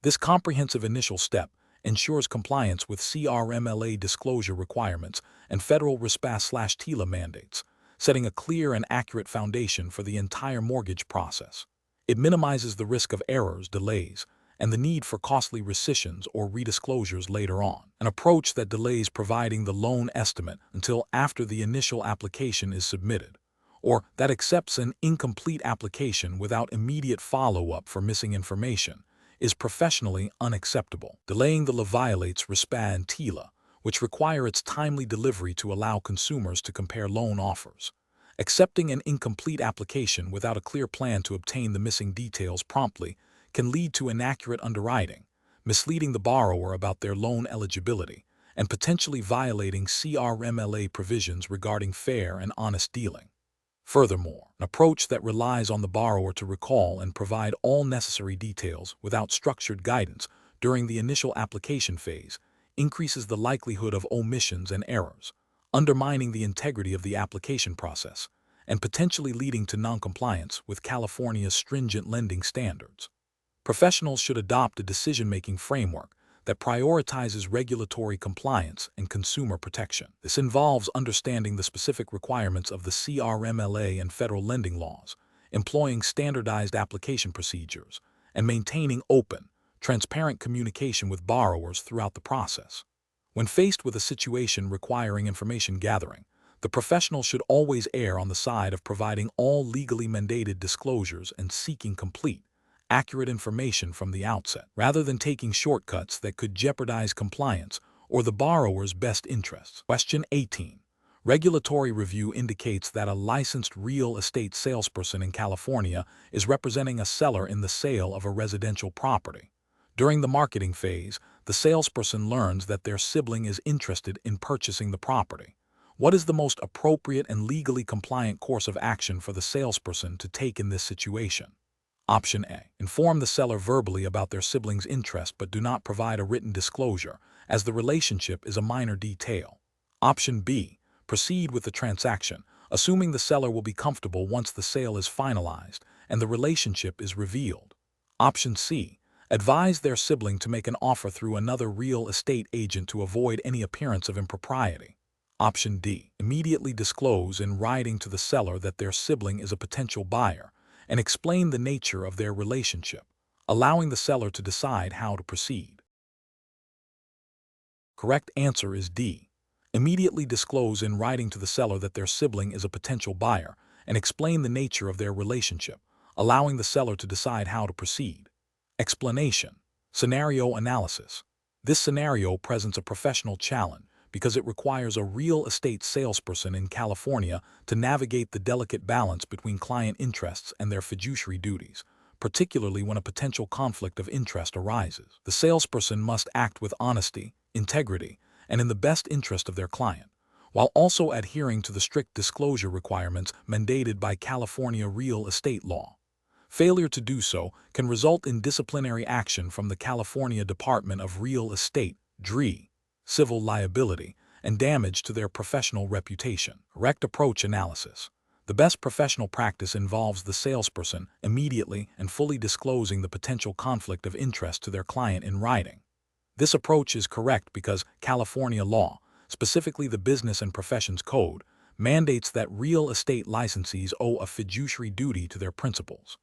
A: This comprehensive initial step ensures compliance with CRMLA disclosure requirements and federal RESPA/TILA mandates, setting a clear and accurate foundation for the entire mortgage process. It minimizes the risk of errors, delays, and the need for costly rescissions or redisclosures later on, an approach that delays providing the loan estimate until after the initial application is submitted, or that accepts an incomplete application without immediate follow-up for missing information, is professionally unacceptable. Delaying the LA violates RESPA and TILA, which require its timely delivery to allow consumers to compare loan offers. Accepting an incomplete application without a clear plan to obtain the missing details promptly can lead to inaccurate underwriting, misleading the borrower about their loan eligibility, and potentially violating CRMLA provisions regarding fair and honest dealing. Furthermore, an approach that relies on the borrower to recall and provide all necessary details without structured guidance during the initial application phase increases the likelihood of omissions and errors, undermining the integrity of the application process, and potentially leading to noncompliance with California's stringent lending standards. Professionals should adopt a decision-making framework that prioritizes regulatory compliance and consumer protection. This involves understanding the specific requirements of the CRMLA and federal lending laws, employing standardized application procedures, and maintaining open, transparent communication with borrowers throughout the process. When faced with a situation requiring information gathering, the professional should always err on the side of providing all legally mandated disclosures and seeking complete, accurate information from the outset, rather than taking shortcuts that could jeopardize compliance or the borrower's best interests. Question 18. Regulatory review indicates that a licensed real estate salesperson in California is representing a seller in the sale of a residential property. During the marketing phase, the salesperson learns that their sibling is interested in purchasing the property. What is the most appropriate and legally compliant course of action for the salesperson to take in this situation? Option A. Inform the seller verbally about their sibling's interest but do not provide a written disclosure, as the relationship is a minor detail. Option B. Proceed with the transaction, assuming the seller will be comfortable once the sale is finalized and the relationship is revealed. Option C. Advise their sibling to make an offer through another real estate agent to avoid any appearance of impropriety. Option D. Immediately disclose in writing to the seller that their sibling is a potential buyer, and explain the nature of their relationship, allowing the seller to decide how to proceed. Correct answer is D. Immediately disclose in writing to the seller that their sibling is a potential buyer and explain the nature of their relationship, allowing the seller to decide how to proceed. Explanation. Scenario analysis. This scenario presents a professional challenge because it requires a real estate salesperson in California to navigate the delicate balance between client interests and their fiduciary duties, particularly when a potential conflict of interest arises. The salesperson must act with honesty, integrity, and in the best interest of their client, while also adhering to the strict disclosure requirements mandated by California real estate law. Failure to do so can result in disciplinary action from the California Department of Real Estate, DRE, civil liability, and damage to their professional reputation. Correct approach analysis. The best professional practice involves the salesperson immediately and fully disclosing the potential conflict of interest to their client in writing. This approach is correct because California law, specifically the Business and Professions Code, mandates that real estate licensees owe a fiduciary duty to their principals.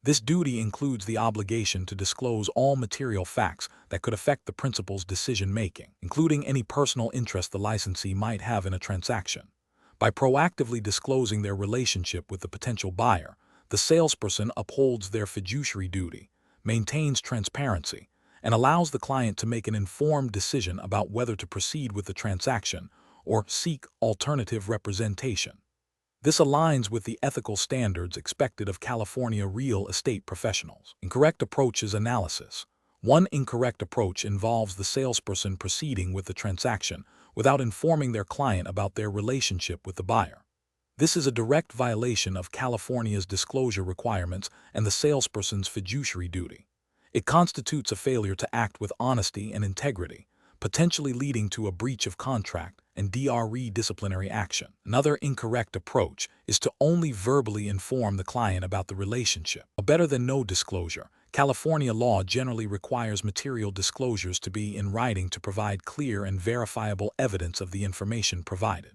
A: This duty includes the obligation to disclose all material facts that could affect the principal's decision-making, including any personal interest the licensee might have in a transaction. By proactively disclosing their relationship with the potential buyer, the salesperson upholds their fiduciary duty, maintains transparency, and allows the client to make an informed decision about whether to proceed with the transaction or seek alternative representation. This aligns with the ethical standards expected of California real estate professionals. Incorrect approaches analysis. One incorrect approach involves the salesperson proceeding with the transaction without informing their client about their relationship with the buyer. This is a direct violation of California's disclosure requirements and the salesperson's fiduciary duty. It constitutes a failure to act with honesty and integrity, potentially leading to a breach of contract and DRE disciplinary action. Another incorrect approach is to only verbally inform the client about the relationship. A better than no disclosure, California law generally requires material disclosures to be in writing to provide clear and verifiable evidence of the information provided.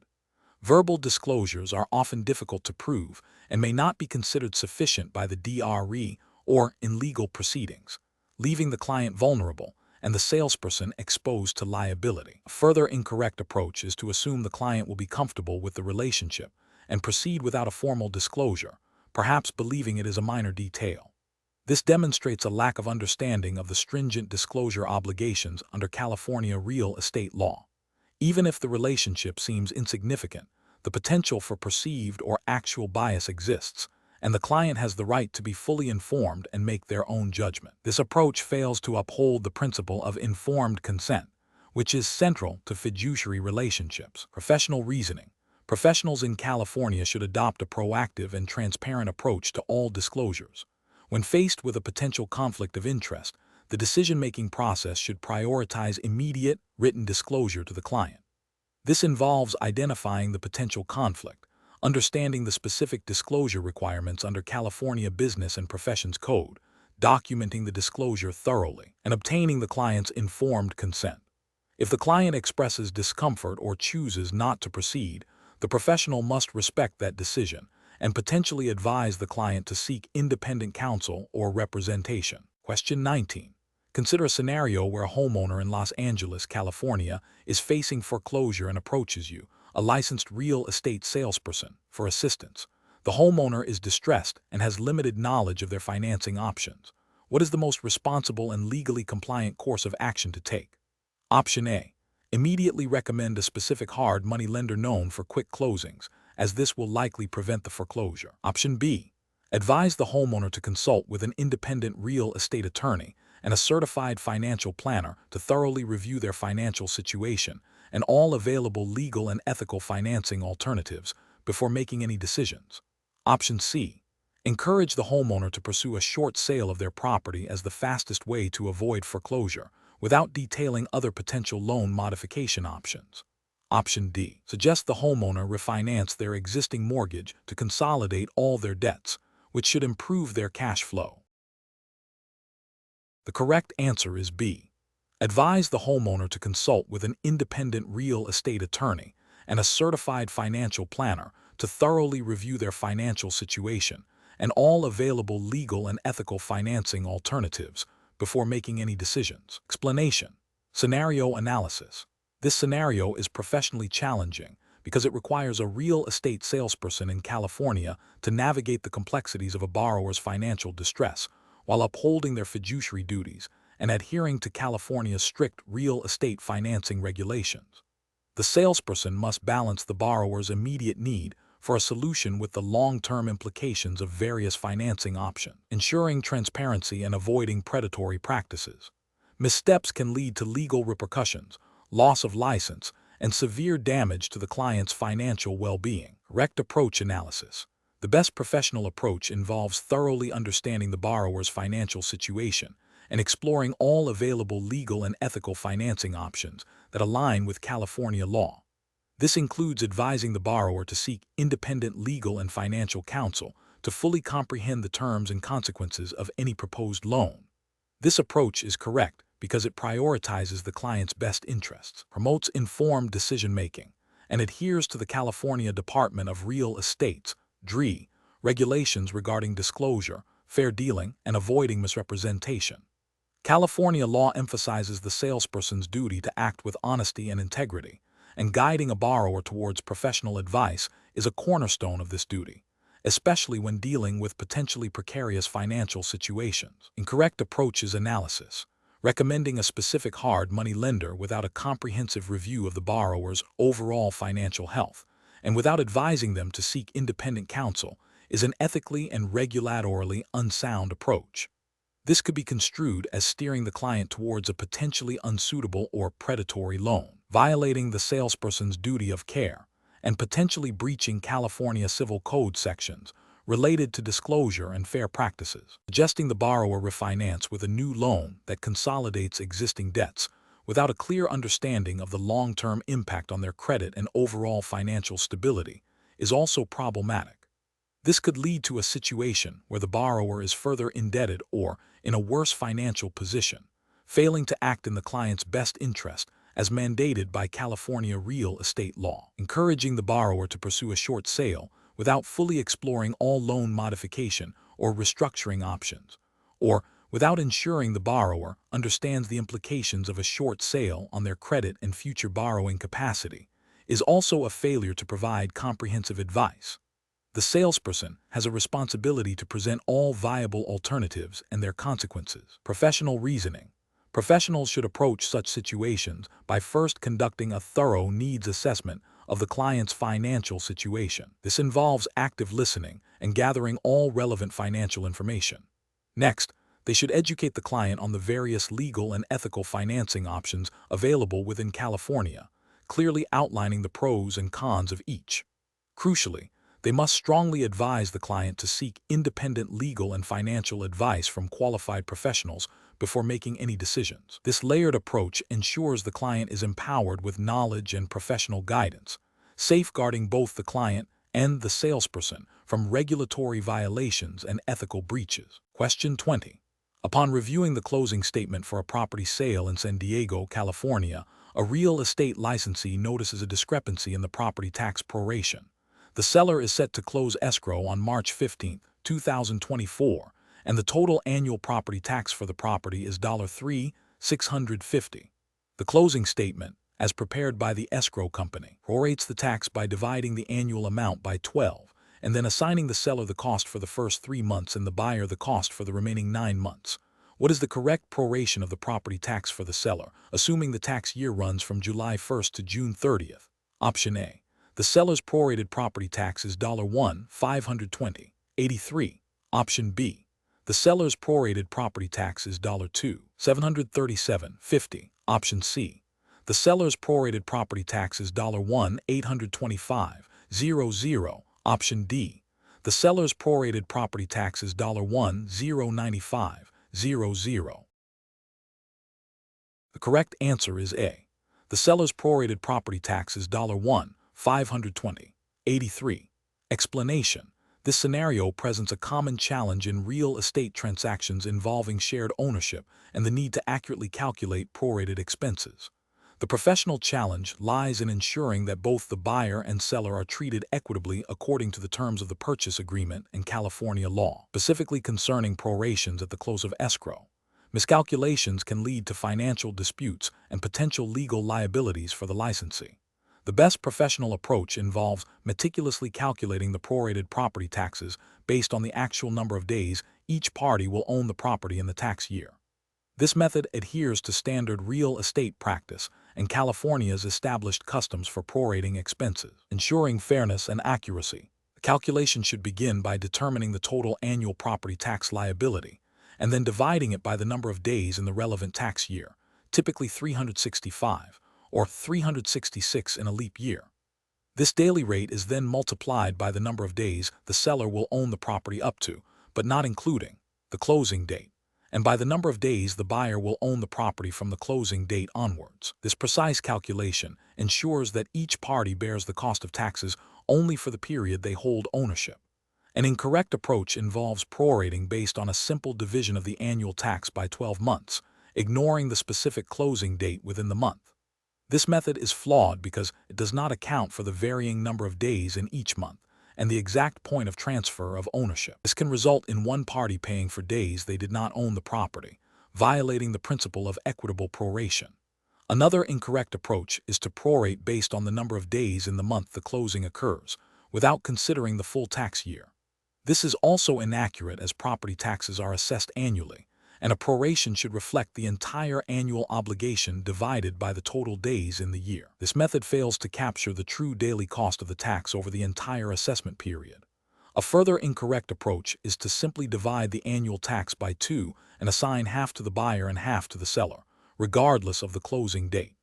A: Verbal disclosures are often difficult to prove and may not be considered sufficient by the DRE or in legal proceedings, leaving the client vulnerable and the salesperson exposed to liability. A further incorrect approach is to assume the client will be comfortable with the relationship and proceed without a formal disclosure, perhaps believing it is a minor detail. This demonstrates a lack of understanding of the stringent disclosure obligations under California real estate law. Even if the relationship seems insignificant, the potential for perceived or actual bias exists, and the client has the right to be fully informed and make their own judgment. This approach fails to uphold the principle of informed consent, which is central to fiduciary relationships. Professional reasoning. Professionals in California should adopt a proactive and transparent approach to all disclosures. When faced with a potential conflict of interest, the decision-making process should prioritize immediate, written disclosure to the client. This involves identifying the potential conflict, understanding the specific disclosure requirements under California Business and Professions Code, documenting the disclosure thoroughly, and obtaining the client's informed consent. If the client expresses discomfort or chooses not to proceed, the professional must respect that decision and potentially advise the client to seek independent counsel or representation. Question 19. Consider a scenario where a homeowner in Los Angeles, California, is facing foreclosure and approaches you, a licensed real estate salesperson, for assistance. The homeowner is distressed and has limited knowledge of their financing options. What is the most responsible and legally compliant course of action to take? Option A. Immediately recommend a specific hard money lender known for quick closings, as this will likely prevent the foreclosure. Option B. Advise the homeowner to consult with an independent real estate attorney and a certified financial planner to thoroughly review their financial situation and all available legal and ethical financing alternatives before making any decisions. Option C. Encourage the homeowner to pursue a short sale of their property as the fastest way to avoid foreclosure, without detailing other potential loan modification options. Option D. Suggest the homeowner refinance their existing mortgage to consolidate all their debts, which should improve their cash flow. The correct answer is B. Advise the homeowner to consult with an independent real estate attorney and a certified financial planner to thoroughly review their financial situation and all available legal and ethical financing alternatives before making any decisions. Explanation. Scenario analysis. This scenario is professionally challenging because it requires a real estate salesperson in California to navigate the complexities of a borrower's financial distress while upholding their fiduciary duties and adhering to California's strict real estate financing regulations. The salesperson must balance the borrower's immediate need for a solution with the long-term implications of various financing options, ensuring transparency and avoiding predatory practices. Missteps can lead to legal repercussions, loss of license, and severe damage to the client's financial well-being. Correct approach analysis. The best professional approach involves thoroughly understanding the borrower's financial situation and exploring all available legal and ethical financing options that align with California law. This includes advising the borrower to seek independent legal and financial counsel to fully comprehend the terms and consequences of any proposed loan. This approach is correct because it prioritizes the client's best interests, promotes informed decision-making, and adheres to the California Department of Real Estate's (DRE) regulations regarding disclosure, fair dealing, and avoiding misrepresentation. California law emphasizes the salesperson's duty to act with honesty and integrity, and guiding a borrower towards professional advice is a cornerstone of this duty, especially when dealing with potentially precarious financial situations. Incorrect approaches analysis. Recommending a specific hard money lender without a comprehensive review of the borrower's overall financial health, and without advising them to seek independent counsel, is an ethically and regulatorily unsound approach. This could be construed as steering the client towards a potentially unsuitable or predatory loan, violating the salesperson's duty of care, and potentially breaching California Civil Code sections related to disclosure and fair practices. Suggesting the borrower refinance with a new loan that consolidates existing debts without a clear understanding of the long-term impact on their credit and overall financial stability is also problematic. This could lead to a situation where the borrower is further indebted or in a worse financial position, failing to act in the client's best interest as mandated by California real estate law. Encouraging the borrower to pursue a short sale without fully exploring all loan modification or restructuring options, or without ensuring the borrower understands the implications of a short sale on their credit and future borrowing capacity, is also a failure to provide comprehensive advice. The salesperson has a responsibility to present all viable alternatives and their consequences. Professional reasoning. Professionals should approach such situations by first conducting a thorough needs assessment of the client's financial situation. This involves active listening and gathering all relevant financial information. Next, they should educate the client on the various legal and ethical financing options available within California, clearly outlining the pros and cons of each. Crucially, they must strongly advise the client to seek independent legal and financial advice from qualified professionals before making any decisions. This layered approach ensures the client is empowered with knowledge and professional guidance, safeguarding both the client and the salesperson from regulatory violations and ethical breaches. Question 20. Upon reviewing the closing statement for a property sale in San Diego, California, a real estate licensee notices a discrepancy in the property tax proration. The seller is set to close escrow on March 15, 2024, and the total annual property tax for the property is $3,650. The closing statement, as prepared by the escrow company, prorates the tax by dividing the annual amount by 12, and then assigning the seller the cost for the first 3 months and the buyer the cost for the remaining 9 months. What is the correct proration of the property tax for the seller, assuming the tax year runs from July 1st to June 30th? Option A. The seller's prorated property tax is $1,520.83. Option B. The seller's prorated property tax is $2,737.50. Option C. The seller's prorated property tax is $1,825.00. Option D. The seller's prorated property tax is $1,095.00. The correct answer is A. The seller's prorated property tax is $1,520.83. Explanation. This scenario presents a common challenge in real estate transactions involving shared ownership and the need to accurately calculate prorated expenses. The professional challenge lies in ensuring that both the buyer and seller are treated equitably according to the terms of the purchase agreement and California law, specifically concerning prorations at the close of escrow. Miscalculations can lead to financial disputes and potential legal liabilities for the licensee. The best professional approach involves meticulously calculating the prorated property taxes based on the actual number of days each party will own the property in the tax year. This method adheres to standard real estate practice and California's established customs for prorating expenses, ensuring fairness and accuracy. The calculation should begin by determining the total annual property tax liability, and then dividing it by the number of days in the relevant tax year, typically 365 or 366 in a leap year. This daily rate is then multiplied by the number of days the seller will own the property up to, but not including, the closing date, and by the number of days the buyer will own the property from the closing date onwards. This precise calculation ensures that each party bears the cost of taxes only for the period they hold ownership. An incorrect approach involves prorating based on a simple division of the annual tax by 12 months, ignoring the specific closing date within the month. This method is flawed because it does not account for the varying number of days in each month and the exact point of transfer of ownership. This can result in one party paying for days they did not own the property, violating the principle of equitable proration. Another incorrect approach is to prorate based on the number of days in the month the closing occurs, without considering the full tax year. This is also inaccurate as property taxes are assessed annually, and a proration should reflect the entire annual obligation divided by the total days in the year. This method fails to capture the true daily cost of the tax over the entire assessment period. A further incorrect approach is to simply divide the annual tax by 2 and assign half to the buyer and half to the seller, regardless of the closing date.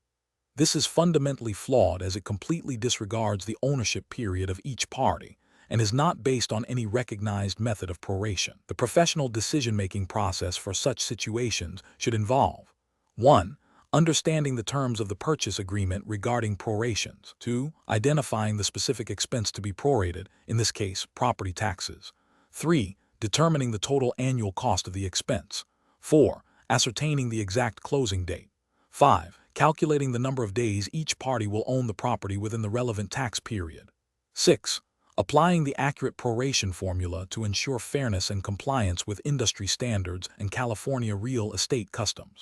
A: This is fundamentally flawed as it completely disregards the ownership period of each party and is not based on any recognized method of proration. The professional decision-making process for such situations should involve 1. Understanding the terms of the purchase agreement regarding prorations. 2. Identifying the specific expense to be prorated, in this case, property taxes. 3. Determining the total annual cost of the expense. 4. Ascertaining the exact closing date. 5. Calculating the number of days each party will own the property within the relevant tax period. 6. Applying the accurate proration formula to ensure fairness and compliance with industry standards and California real estate customs.